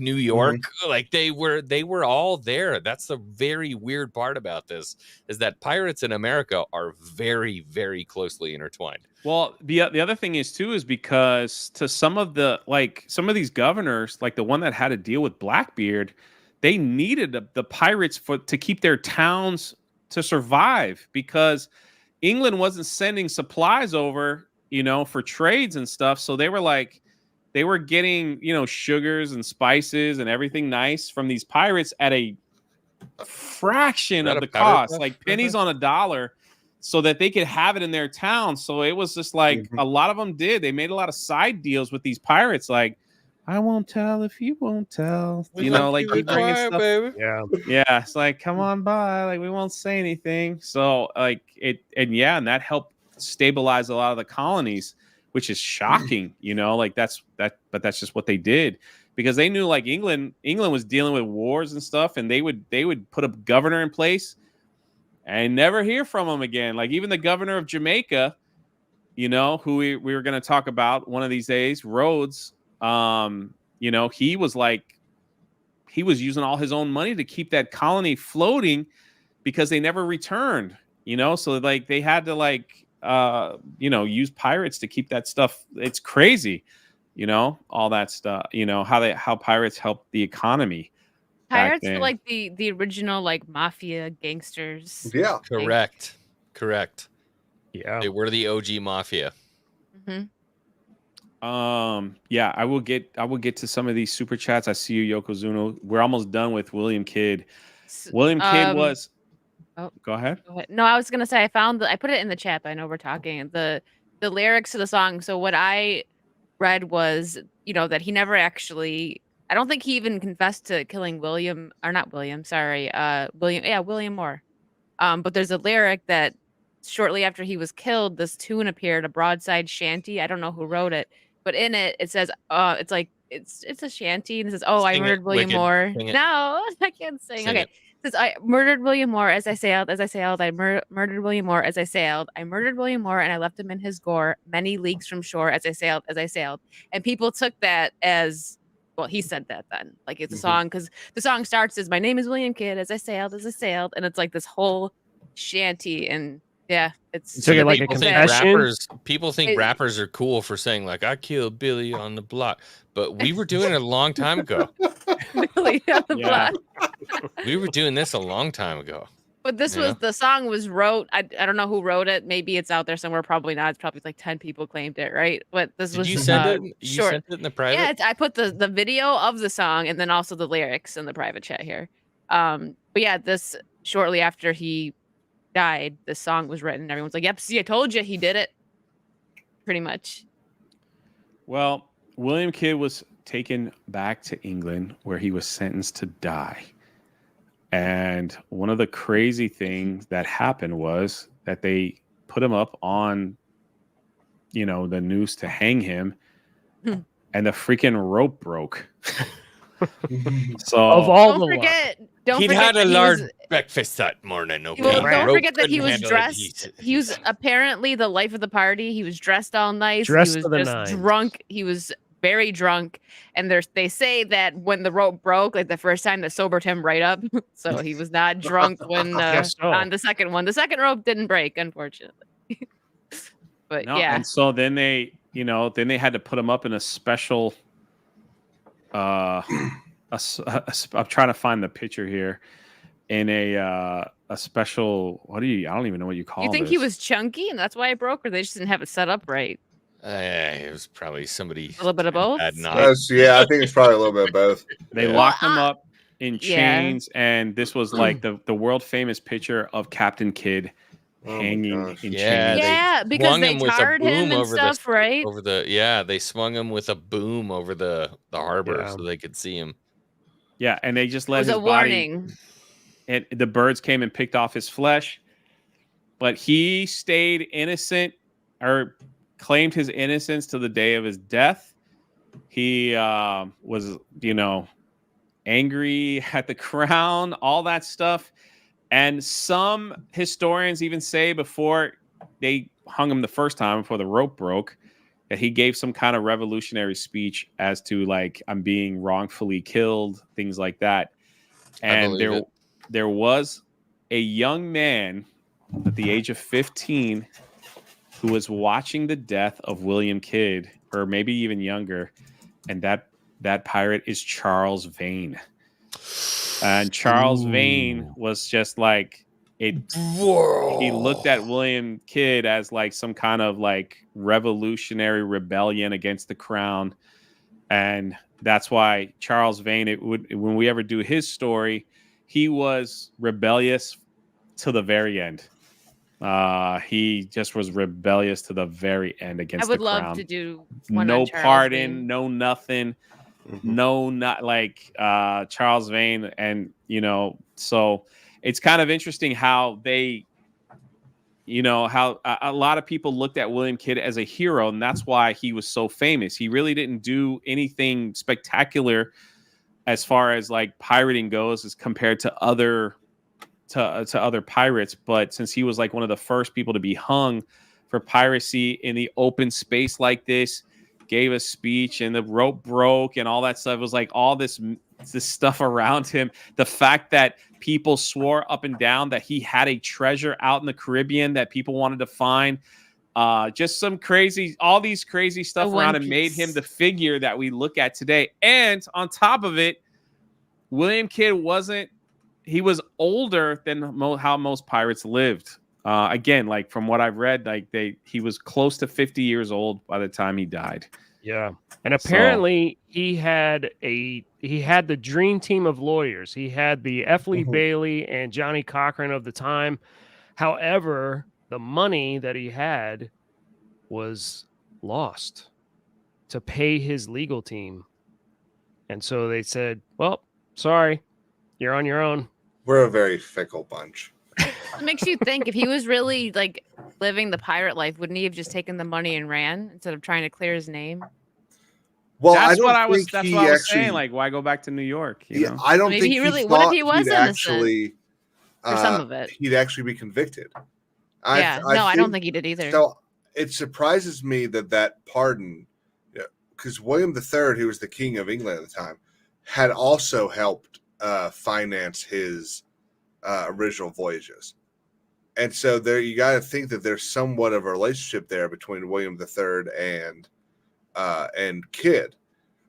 like they were all there. That's the very weird part about this, is that pirates in America are very, very closely intertwined. Well, the other thing is too, is because to some of these governors, like the one that had to deal with Blackbeard, they needed the pirates to keep their towns to survive, because England wasn't sending supplies over, for trades and stuff. So they were getting, sugars and spices and everything nice from these pirates at a fraction of the cost, like pennies on a dollar, so that they could have it in their town. So it was just like a lot of them did. They made a lot of side deals with these pirates, like, I won't tell if you won't tell. Like you bringing stuff. Baby. Yeah. It's like, come on by. Like, we won't say anything. So like and that helped stabilize a lot of the colonies, which is shocking. Like but that's just what they did, because they knew like England was dealing with wars and stuff, and they would put a governor in place and never hear from him again. Like even the governor of Jamaica, who we were going to talk about one of these days, Rhodes. He was using all his own money to keep that colony floating, because they never returned, so like they had to use pirates to keep that stuff. It's crazy, all that stuff, how pirates helped the economy. Pirates were like the original like mafia gangsters. Yeah. Correct. Yeah. They were the OG mafia. Mm-hmm. Yeah, I will get to some of these super chats. I see you, Yokozuna. We're almost done with William Kidd. William Kidd was. Oh, go ahead. No, I was gonna say I put it in the chat, but I know we're talking the lyrics to the song. So what I read was, that he never actually. I don't think he even confessed to killing William Moore. But there's a lyric that shortly after he was killed, this tune appeared, a broadside shanty. I don't know who wrote it. But in it, it says, it's like, it's a shanty. And it says, I murdered William Moore. No, I can't sing. Okay. It says, I murdered William Moore as I sailed. I murdered William Moore as I sailed. I murdered William Moore and I left him in his gore many leagues from shore as I sailed. And people took that as, well, he said that then. Like it's a song, because the song starts as, my name is William Kidd as I sailed. And it's like this whole shanty. And yeah, it's like a confession. People think rappers are cool for saying like, I killed Billy on the block, but we were doing it a long time ago. Billy on the block. We were doing this a long time ago. But this was the song was wrote. I don't know who wrote it. Maybe it's out there somewhere. Probably not. It's probably like 10 people claimed it, right? But this was. You send it? You sent it in the private? Yeah, I put the video of the song and then also the lyrics in the private chat here. But yeah, this shortly after he died, the song was written. Everyone's like, "Yep, see, I told you, he did it." Pretty much. Well, William Kidd was taken back to England, where he was sentenced to die. And one of the crazy things that happened was that they put him up on, the noose to hang him, and the freaking rope broke. So of all don't forget he'd had a large breakfast that morning. Okay, well, don't forget that he was dressed. He was apparently the life of the party. He was dressed all nice. He was just drunk. He was very drunk, and they say that when the rope broke, like the first time, that sobered him right up. So he was not drunk when on the second one. The second rope didn't break, unfortunately. But no, yeah, and so then they had to put him up in a special. I'm trying to find the picture here, in a a special. What do you? I don't even know what you call. You think he this. was chunky and that's why it broke, or they just didn't have it set up right? It was probably somebody. A little bit of both. Had not. Yeah, I think it's probably a little bit of both. They Yeah. locked him Well, up in chains, and this was like the world famous picture of Captain Kidd Oh my hanging gosh. in Yeah, chains. they Yeah, because swung they him with a tarred him boom and over stuff, right? they swung him with a boom over the harbor Yeah. so they could see him. Yeah, and they just It let was his a body. warning. And the birds came and picked off his flesh, but he stayed innocent or claimed his innocence to the day of his death. He was, angry at the crown, all that stuff. And some historians even say before they hung him the first time, before the rope broke, that he gave some kind of revolutionary speech as to like, I'm being wrongfully killed, things like that. And believe it. there was a young man at the age of 15 who was watching the death of William Kidd, or maybe even younger. And that pirate is Charles Vane. And Charles Vane was just like it. Whoa. He looked at William Kidd as like some kind of like revolutionary rebellion against the crown. And that's why Charles Vane, when we ever do his story, he was rebellious to the very end. He just was rebellious to the very end against the I would crown. love to do one No on Charles pardon, Vane. no nothing, Mm-hmm. no not like Charles Vane, and so it's kind of interesting how they, how a lot of people looked at William Kidd as a hero, and that's why he was so famous. He really didn't do anything spectacular as far as like pirating goes, as compared to other pirates. But since he was like one of the first people to be hung for piracy in the open space like this, gave a speech, and the rope broke and all that stuff, it was like all this stuff around him. The fact that people swore up and down that he had a treasure out in the Caribbean that people wanted to find, just all these crazy stuff The around One him made him Piece. the figure that we look at today. And on top of it, William Kidd he was older than how most pirates lived. Again, like from what I've read, like he was close to 50 years old by the time he died. Yeah. And apparently he had the dream team of lawyers. He had the F. Lee Bailey and Johnny Cochran of the time. However, the money that he had was lost to pay his legal team. And so they said, well, sorry, you're on your own. We're a very fickle bunch. It makes you think, if he was really like living the pirate life, wouldn't he have just taken the money and ran instead of trying to clear his name? Well, That's I don't what I was. think That's he what I was actually, saying. Like, why go back to New York? You know? I don't Maybe think he really- he what if thought he was he'd innocent? actually, For some of it. he'd actually be convicted. I don't think he did either. So it surprises me that pardon, because William III, who was the king of England at the time, had also helped finance his original voyages. And so there, you got to think that there's somewhat of a relationship there between William III and Kidd.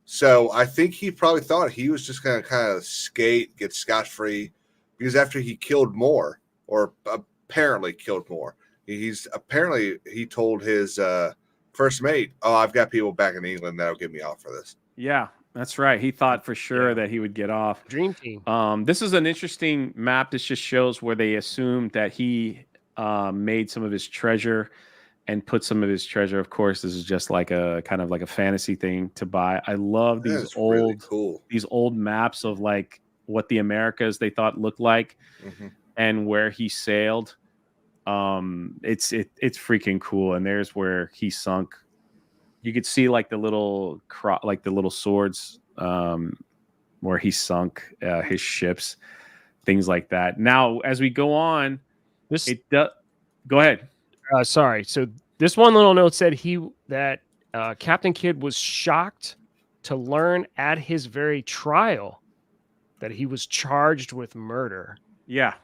So I think he probably thought he was just going to kind of skate, get scot-free, because after he killed more, or apparently killed more, he told his first mate, "Oh, I've got people back in England that'll get me off for this." Yeah, that's right. He thought for sure that he would get off. Dream team. This is an interesting map. This just shows where they assumed that he made some of his treasure and put some of his treasure. Of course, this is just like a kind of like a fantasy thing to buy. I love these That's really cool. these old maps of like what the Americas they thought looked like and where he sailed. It's freaking cool. And there's where he sunk. You could see like the little swords where he sunk his ships, things like that. Now, as we go on, go ahead. Sorry. So this one little note said that Captain Kidd was shocked to learn at his very trial that he was charged with murder. Yeah.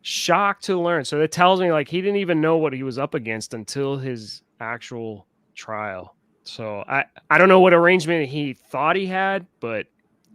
Shocked to learn. So that tells me like he didn't even know what he was up against until his actual trial. So I don't know what arrangement he thought he had, but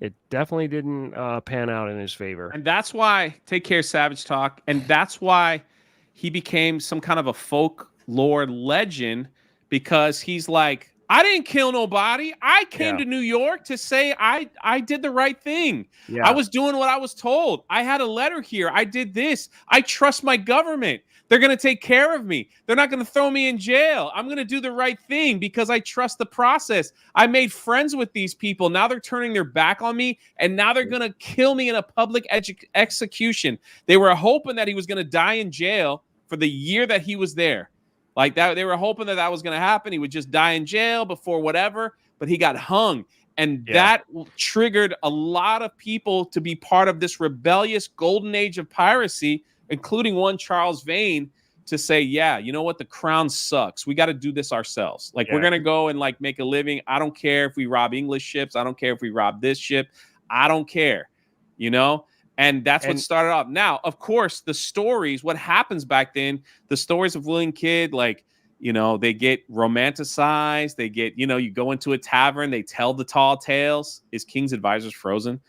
It definitely didn't pan out in his favor. And that's why, take care, Savage Talk. And that's why he became some kind of a folklore legend, because he's like, I didn't kill nobody. I came to New York to say I did the right thing. Yeah. I was doing what I was told. I had a letter here. I did this. I trust my government. They're going to take care of me. They're not going to throw me in jail. I'm going to do the right thing because I trust the process. I made friends with these people. Now they're turning their back on me, and now they're going to kill me in a public execution. They were hoping that he was going to die in jail for the year that he was there. Like that, they were hoping that was going to happen. He would just die in jail before whatever, but he got hung. And that triggered a lot of people to be part of this rebellious golden age of piracy, including one Charles Vane, to say, yeah, you know what? The crown sucks. We got to do this ourselves. Like, we're going to go and like make a living. I don't care if we rob English ships. I don't care if we rob this ship. I don't care, you know? And that's what started off. Now, of course, the stories, what happens back then, the stories of William Kidd, like, you know, they get romanticized. They get, you know, you go into a tavern, they tell the tall tales. Is King's Advisors frozen?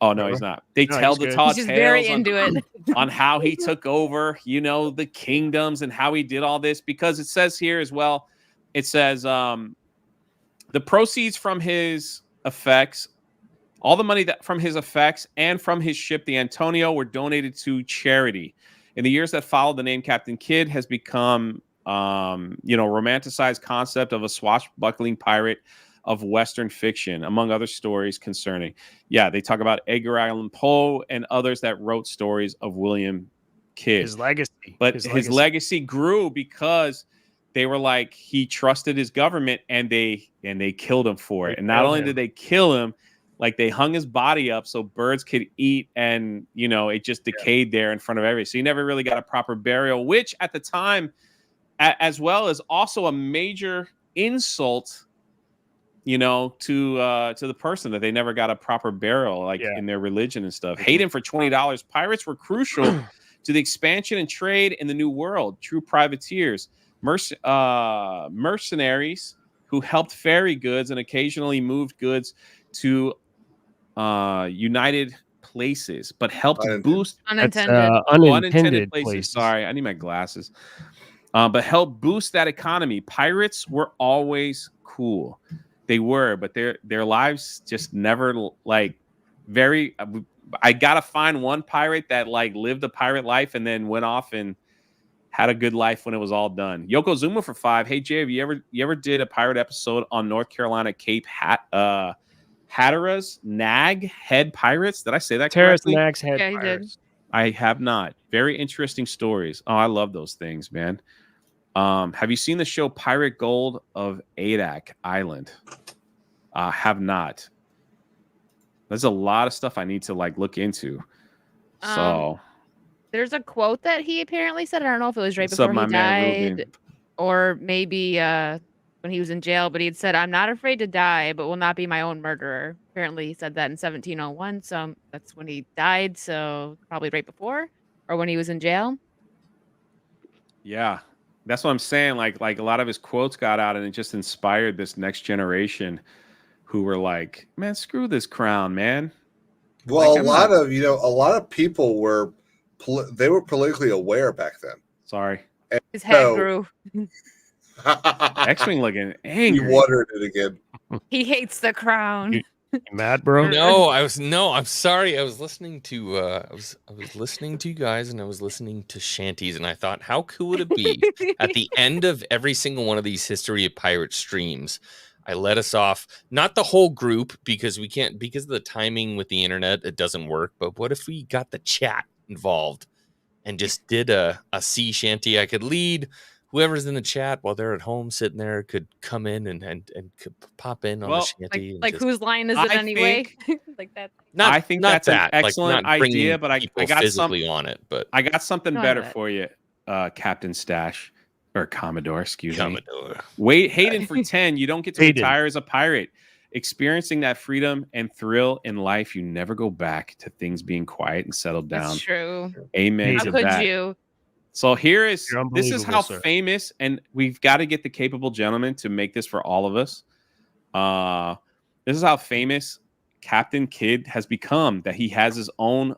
Oh, no, he's not. They tell the tall tales. He's just very into it. On how he took over, you know, the kingdoms and how he did all this. Because it says here as well, it says the proceeds from his effects, all the money that from his effects and from his ship, the Antonio, were donated to charity. In the years that followed, the name Captain Kidd has become, you know, romanticized concept of a swashbuckling pirate of Western fiction, among other stories concerning. Yeah, they talk about Edgar Allan Poe and others that wrote stories of William Kidd. His legacy. But his legacy grew because they were like, he trusted his government, and they killed him for it. And not only did they kill him, like they hung his body up so birds could eat, and, you know, it just decayed there in front of everybody. So he never really got a proper burial, which at the time, as well, as also a major insult, you know, to the person, that they never got a proper burial, like in their religion and stuff. Hayden for $20. Pirates were crucial to the expansion and trade in the New World. True privateers, mercenaries who helped ferry goods and occasionally moved goods to united places, but helped boost unintended places. Sorry, I need my glasses. But helped boost that economy. Pirates were always cool. They were, but their lives just never like very. I gotta find one pirate that like lived a pirate life and then went off and had a good life when it was all done. Yokozuna for $5. Hey Jay, have you ever did a pirate episode on North Carolina Cape Hatteras Nag Head Pirates? Did I say that correctly? Nag's Head Yeah, Pirates. I have not. Very interesting stories. Oh, I love those things, man. Have you seen the show Pirate Gold of Adak Island? Have not. There's a lot of stuff I need to like look into. So there's a quote that he apparently said. I don't know if it was right before he died, or maybe when he was in jail. But he had said, "I'm not afraid to die, but will not be my own murderer." Apparently, he said that in 1701. So that's when he died. So probably right before, or when he was in jail. Yeah, that's what I'm saying. Like a lot of his quotes got out, and it just inspired this next generation, who were like, "Man, screw this crown, man." Well, like, a lot of people were they were politically aware back then. Sorry, and his head grew. X-Wing looking angry. You watered it again. He hates the crown. You mad, bro? No, I'm sorry. I was listening to I was listening to you guys, and I was listening to shanties, and I thought, how cool would it be at the end of every single one of these History of Pirates streams? I let us off, not the whole group, because we can't, because of the timing with the internet, it doesn't work. But what if we got the chat involved and just did a sea shanty? I could lead. Whoever's in the chat while they're at home sitting there could come in and could pop in on the shanty. Like whose line is it anyway? Like that. I think that's an excellent like idea, but I got physically on it. But I got something better for you, Captain Stash. Or Commodore, excuse me. Wait, Hayden for 10. You don't get to retire as a pirate. Experiencing that freedom and thrill in life, you never go back to things being quiet and settled down. That's true. Amen How to could that. you? So this is how famous, and we've got to get the capable gentleman to make this for all of us. This is how famous Captain Kidd has become, that he has his own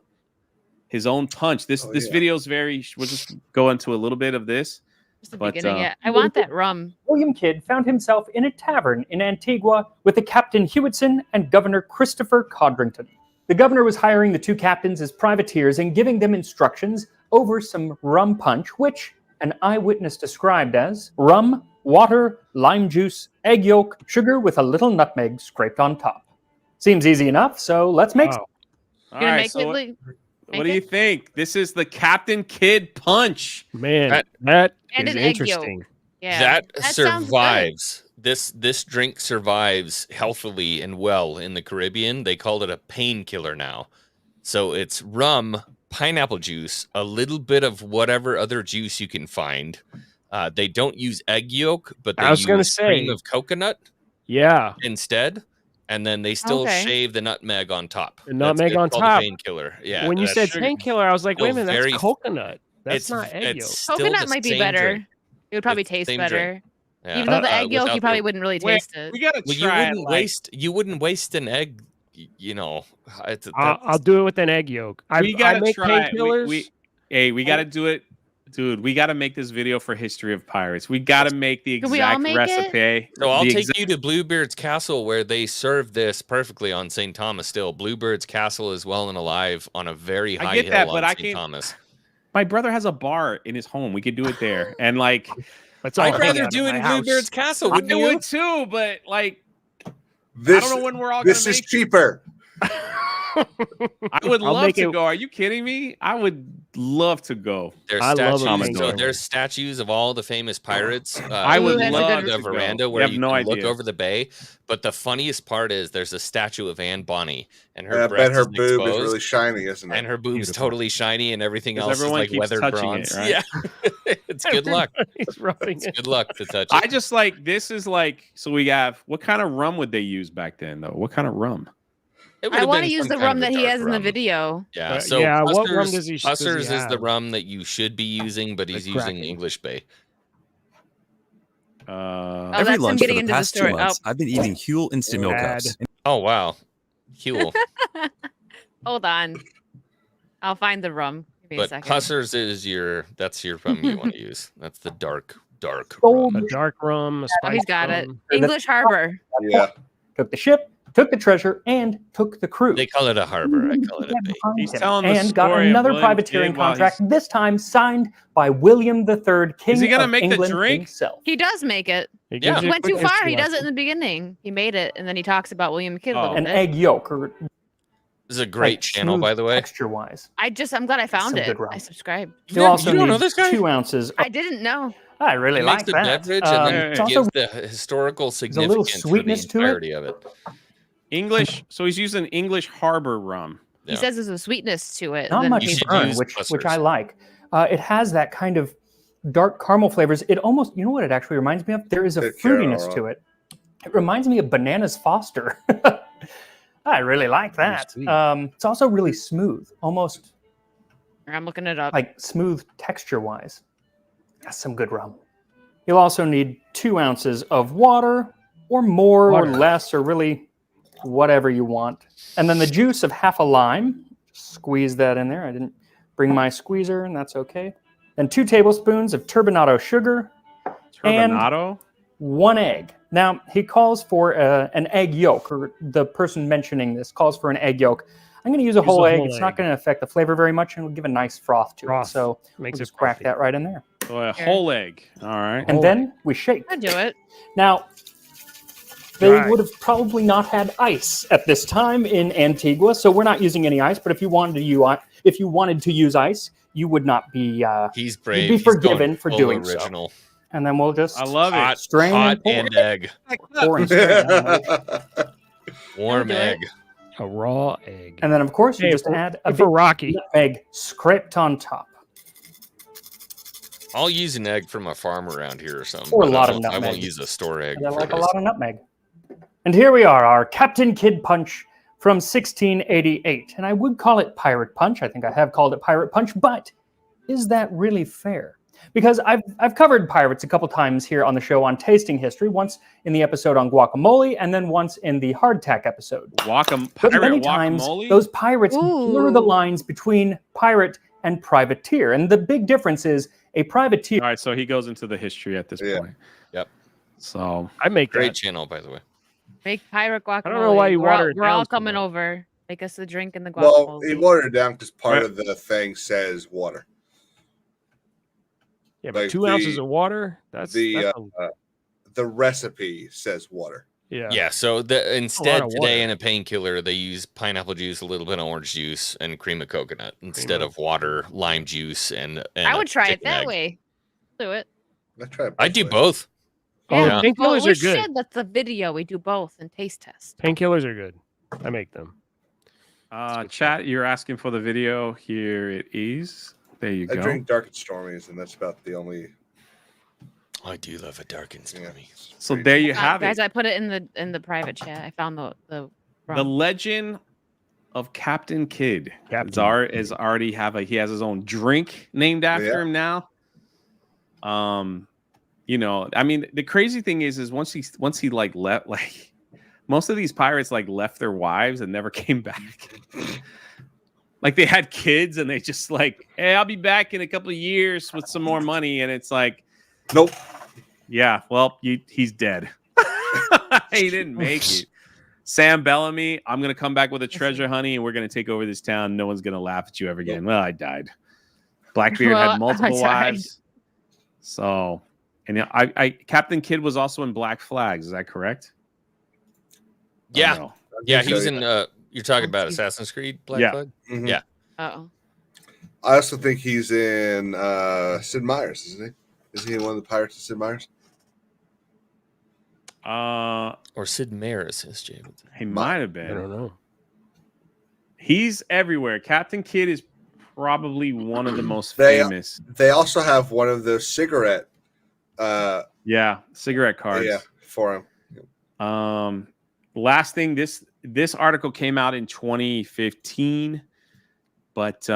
punch. This video is very, we'll just go into a little bit of this. Just the beginning, yeah. I want that rum. William Kidd found himself in a tavern in Antigua with the Captain Hewitson and Governor Christopher Codrington. The governor was hiring the two captains as privateers and giving them instructions over some rum punch, which an eyewitness described as rum, water, lime juice, egg yolk, sugar with a little nutmeg scraped on top. Seems easy enough, so let's make some. All right, so what do you think? This is the Captain Kidd punch. Man, that and is an egg interesting. yolk. Yeah, That sounds survives. This drink survives healthily and well in the Caribbean. They call it a painkiller now. So it's rum, pineapple juice, a little bit of whatever other juice you can find. They don't use egg yolk, but they use cream of coconut. Yeah. Instead. And then they still shave the nutmeg on top. The nutmeg on top. Painkiller. Yeah. When you said painkiller, I was like, wait a minute, that's coconut. That's it's not egg yolk. Coconut might be better. Drink. It would probably taste better. Yeah. Even though the egg yolk, you probably wouldn't really taste it. We gotta try you wouldn't waste an egg. You know, I'll do it with an egg yolk. We gotta I make try painkillers. We gotta do it. Dude, we got to make this video for History of Pirates. We got to make the exact recipe. So I'll take you to Bluebeard's Castle, where they serve this perfectly on St. Thomas still. Bluebeard's Castle is well and alive on a very high hill on St. Thomas. My brother has a bar in his home. We could do it there. And like, I'd rather do it in Bluebeard's Castle, wouldn't you? I would too, but like, I don't know when we're all going to make This is cheaper. I would love to go. Are you kidding me? I would love to go. There's statues of all the famous pirates. I would love the veranda where you can look over the bay. But the funniest part is there's a statue of Anne Bonny, and her breast her is boob exposed, is really shiny, isn't it? And her boob's totally shiny, and everything else is like weathered bronze. Right? Yeah, it's good luck. It's good luck to touch it. I just like this is like so. We have what kind of rum would they use back then though? What kind of rum? I want to use the rum that he has in the video. Yeah. So what rum does he? Pussers is the rum that you should be using, but he's using English Bay. Every lunch for the past 2 months, I've been eating Huel instant milk cups. Oh wow, Huel. Hold on, I'll find the rum. Give me a second. Pussers is that's your rum you want to use. That's the dark rum. A dark rum. He's got it. English Harbor. Yeah. Took the ship, took the treasure, and took the crew. They call it a harbor. I call it a bay. He's telling the and got another privateering contract, this time signed by William III, King Is he gonna of make England the drink? himself. He does make it. He went too far. He does it in the beginning. He made it, and then he talks about William Kidd a little An bit. egg yolk. Or, this is a great channel, by the way. Texture-wise. I'm glad I found Some it. good rum. I subscribed. You also don't need know this guy? 2 ounces. I didn't know. I really He like makes the that. beverage and then it's gives also the historical little significance for the sweetness to it. entirety of it. English. So he's using English Harbor rum. He says there's a sweetness to it. not Then much You should burn, use which Pussers. I like. It has that kind of dark caramel flavors. It almost, you know what it actually reminds me of? There is a fruitiness to it. It reminds me of Bananas Foster. I really like that. It's also really smooth, almost I'm looking it up. like smooth texture-wise. That's some good rum. You'll also need 2 ounces of water, or more or less, or really whatever you want. And then the juice of half a lime. Squeeze that in there. I didn't bring my squeezer, and that's okay. Then 2 tablespoons of turbinado sugar. Turbinado? And 1 egg. Now, he calls for an egg yolk, or the person mentioning this calls for an egg yolk. I'm going to use a whole egg. It's not going to affect the flavor very much, and it'll give a nice froth to it. So we'll just crack that right in there. So a whole egg. All right. And then we shake. I do it. Now, they would have probably not had ice at this time in Antigua, so we're not using any ice. But if you wanted to use ice, you would not be. He's brave. You'd be forgiven for doing original. so. And then we'll just. I love it. Strain hot and egg. pour and strain. Warm egg. A raw egg. And then, of course, you just add a bit Rocky egg scraped on top. I'll use an egg from a farm around here or something. Or a but lot I of won't- I nutmeg. won't use a store egg. And I for like a this. lot of nutmeg. And here we are, our Captain Kidd Punch from 1688. And I would call it Pirate Punch. I think I have called it Pirate Punch, but is that really fair? because I've covered pirates a couple times here on the show on Tasting History, once in the episode on guacamole and then once in the hardtack episode. But many times, those pirates blur the lines between pirate and privateer. And the big difference is a privateer. All right, so he goes into the history at this point. Yep. So I make great that. channel, by the way. Make pirate guacamole. I don't know why you water it We're all down so coming much. over. Make us a drink in the guacamole. Well, he watered it down because part of the thing says water. Yeah, but Like 2 ounces of water. That's the recipe says water. Yeah. So instead of today water. in a painkiller, they use pineapple juice, a little bit of orange juice, and cream of coconut instead of water, lime juice, and I would try it chicken that egg. way. Do it. I do both. Oh, Yeah. painkillers Well, we are good. should. That's the video. We do both and taste test. Painkillers are good. I make them. Chat, you're asking for the video. Here it is. There you I go. drink dark and stormies, and that's about the only. I do love a dark and stormy. So there you have Guys, it. I put it in the private chat. I found the The legend of Captain Kidd. Captain Is already he has his own drink named after him now. You know, I mean, the crazy thing is once he like left, like most of these pirates like left their wives and never came back. Like they had kids and they just like, hey, I'll be back in a couple of years with some more money, and it's like, nope. Yeah, well, he's dead. He didn't make it. Sam Bellamy, I'm gonna come back with a treasure, honey, and we're gonna take over this town. No one's gonna laugh at you ever again. Well, I died. Blackbeard Well, had multiple I died. wives. So, and I Captain Kidd was also in Black Flags. Is that correct? Yeah. Oh, no. Yeah, he was in. You're talking about Assassin's Creed Black Yeah. Flag? Mhm. Yeah. Oh. I also think he's in Sid Meier's, isn't he? Isn't he one of the pirates of Sid Meier's? Or Sid Meier's, as Jay would say. He might have been. I don't know. He's everywhere. Captain Kidd is probably one of the most They- famous. They also have one of those cigarette. Cigarette cards. Yeah, for him. Last thing, this article came out in 2015, but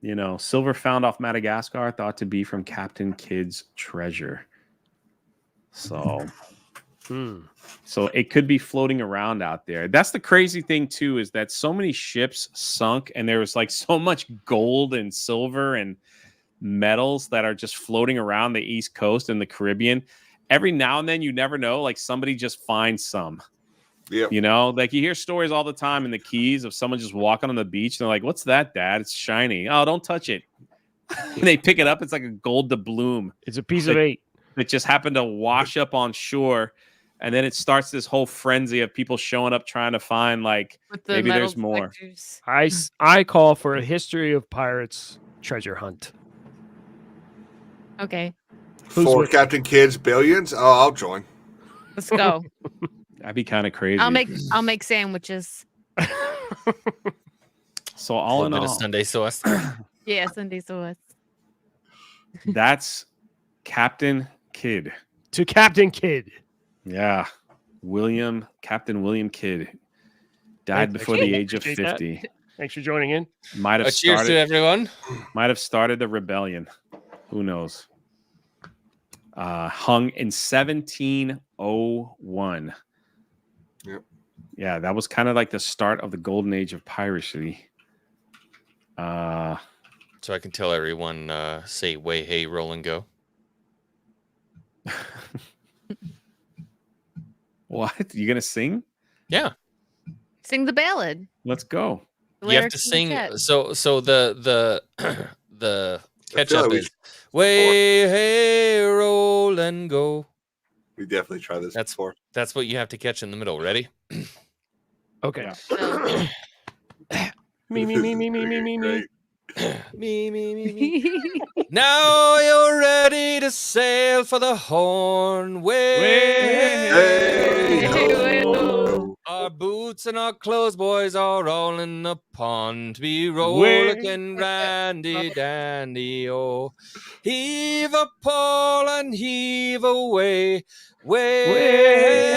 you know, silver found off Madagascar thought to be from Captain Kidd's treasure. So it could be floating around out there. That's the crazy thing too, is that so many ships sunk and there was like so much gold and silver and metals that are just floating around the East Coast and the Caribbean. Every now and then, you never know, like somebody just finds some. Yeah. You know, like you hear stories all the time in the Keys of someone just walking on the beach and they're like, "What's that, Dad? It's shiny." "Oh, don't touch it." And they pick it up. It's like a gold doubloon. It's a piece of 8. That just happened to wash up on shore. And then it starts this whole frenzy of people showing up trying to find like With the maybe metal there's more. detectors. I call for a history of pirates treasure hunt. Okay, For Captain Kidd's billions? Oh, I'll join. let's go. That'd be kind of crazy. I'll make sandwiches. So all in Little bit all, of Sunday sauce. Yeah, Sunday sauce. that's Captain Kidd. To Captain Kidd. Yeah. Captain William Kidd died Thanks, before the age of appreciate that. 50. Thanks for joining in. Might have Cheers to started everyone. might have started the rebellion. Who knows? Hung in 1701. Yep. Yeah, that was kind of like the start of the golden age of piracy. So I can tell everyone, say, way, hey, roll and go. What? You gonna sing? Yeah. Sing the ballad. Let's go. The You have to lyrics in the sing. chat. So the catch feel up like we is way, hey, roll and go. We definitely try this before. That's what you have to catch in the middle. Ready? Okay. So- Me. Me. Now you're ready to sail for the Horn. Way, Hey, Hey, ho. Our our boots and our clothes, boys, are all in the pond to be rollicking randy dandy. Oh, heave a pole and heave away. Way,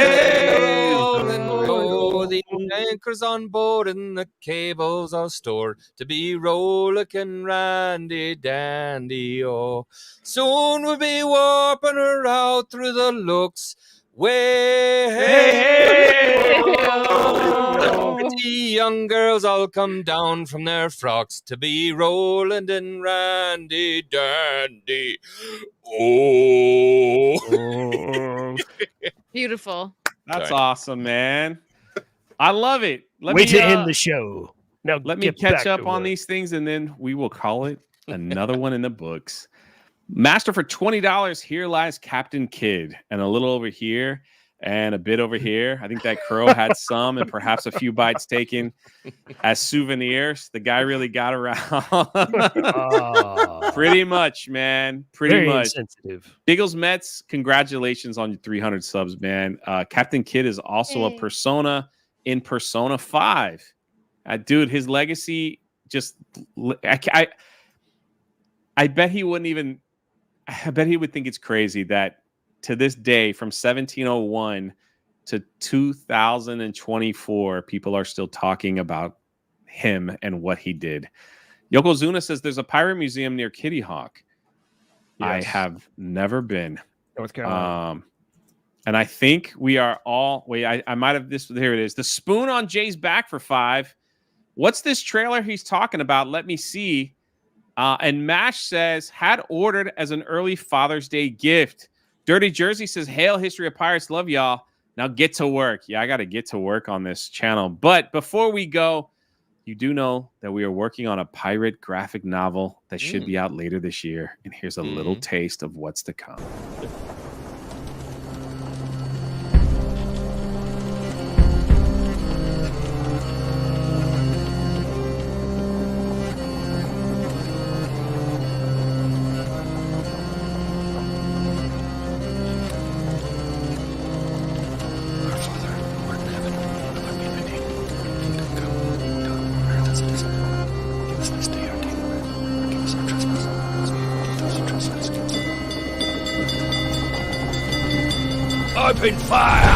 roll and go. The anchor's on board and the cables are stored to be rollicking randy dandy. Oh, soon we'll be warping her out through the looks. Pretty young girls all come down from their frocks to be rolling in randy dandy. Oh. Beautiful. That's awesome, man. I love it. Wait to end the show. Now let me catch up on these things, and then we will call it another one in the books. Master for $20. Here lies Captain Kidd, and a little over here, and a bit over here. I think that crow had some, and perhaps a few bites taken as souvenirs. The guy really got around. Pretty much, man. Pretty much. Insensitive. Diggles Mets, congratulations on your 300 subs, man. Captain Kidd is also a persona in Persona 5. Dude, his legacy just... I bet he wouldn't even... I bet he would think it's crazy that to this day, from 1701 to 2024, people are still talking about him and what he did. Yokozuna says there's a pirate museum near Kitty Hawk. Yes. I have never been. North Carolina. And I think we are all... Wait, I might have this... Here it is. The spoon on Jay's back for 5. What's this trailer he's talking about? Let me see. And Mash says, had ordered as an early Father's Day gift. Dirty Jersey says, hail History of Pirates. Love y'all. Now get to work. Yeah, I got to get to work on this channel. But before we go, you do know that we are working on a pirate graphic novel that should be out later this year. And here's a little taste of what's to come. Open fire!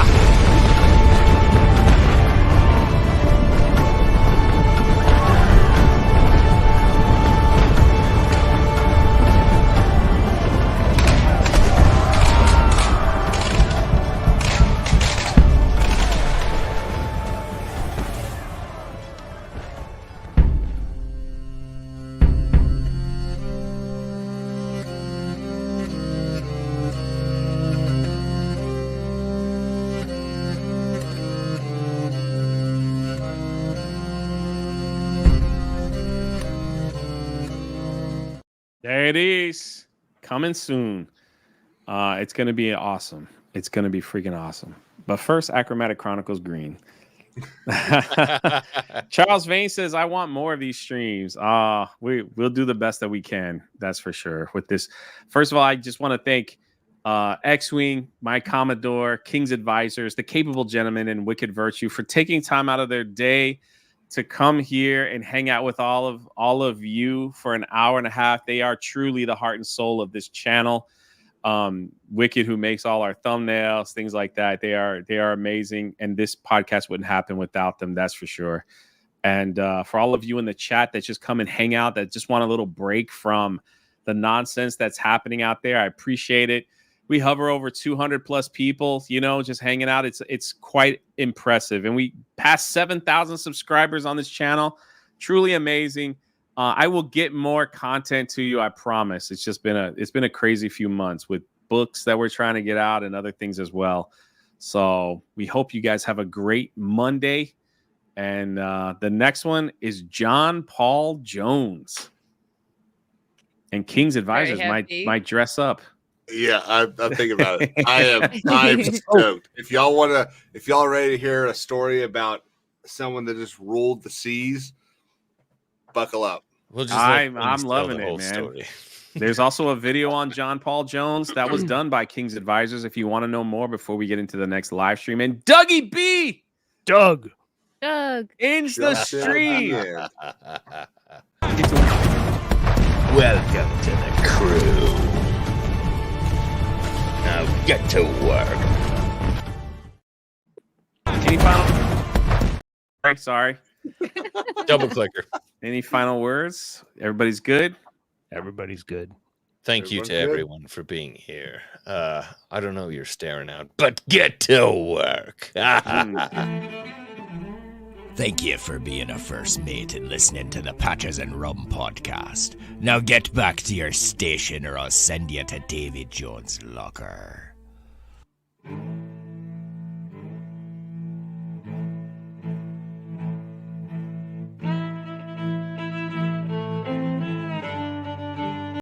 There it is. Coming soon. It's going to be awesome. It's going to be freaking awesome. But first, Achromatic Chronicles Green. Charles Vane says, I want more of these streams. We'll do the best that we can. That's for sure. With this, first of all, I just want to thank X-Wing, my Commodore, King's Advisors, the Capable Gentlemen, and Wicked Virtue for taking time out of their day to come here and hang out with all of you for an hour and a half. They are truly the heart and soul of this channel. Wicked, who makes all our thumbnails, things like that. They are amazing, and this podcast wouldn't happen without them. That's for sure. And for all of you in the chat that just come and hang out, that just want a little break from the nonsense that's happening out there, I appreciate it. We hover over 200 plus people, just hanging out. It's quite impressive. And we passed 7,000 subscribers on this channel. Truly amazing. I will get more content to you, I promise. It's been a crazy few months with books that we're trying to get out and other things as well. So we hope you guys have a great Monday. And the next one is John Paul Jones. And King's Advisors might dress up. Yeah, I'm thinking about it. I'm stoked. If y'all are ready to hear a story about someone that just ruled the seas, buckle up. I'm loving it, man. Story. There's also a video on John Paul Jones that was done by King's Advisors if you want to know more before we get into the next live stream. And Dougie B, Doug. Doug. Into the Just at the stream. end. Welcome to the crew. Now get to work. Any final? Sorry. Double clicker. Any final words? Everybody's good. Everybody's good. Thank you to Everyone's good? everyone for being here. I don't know you're staring out, but get to work. Thank you for being a first mate and listening to the Patches and Rum podcast. Now get back to your station or I'll send you to Davy Jones' locker.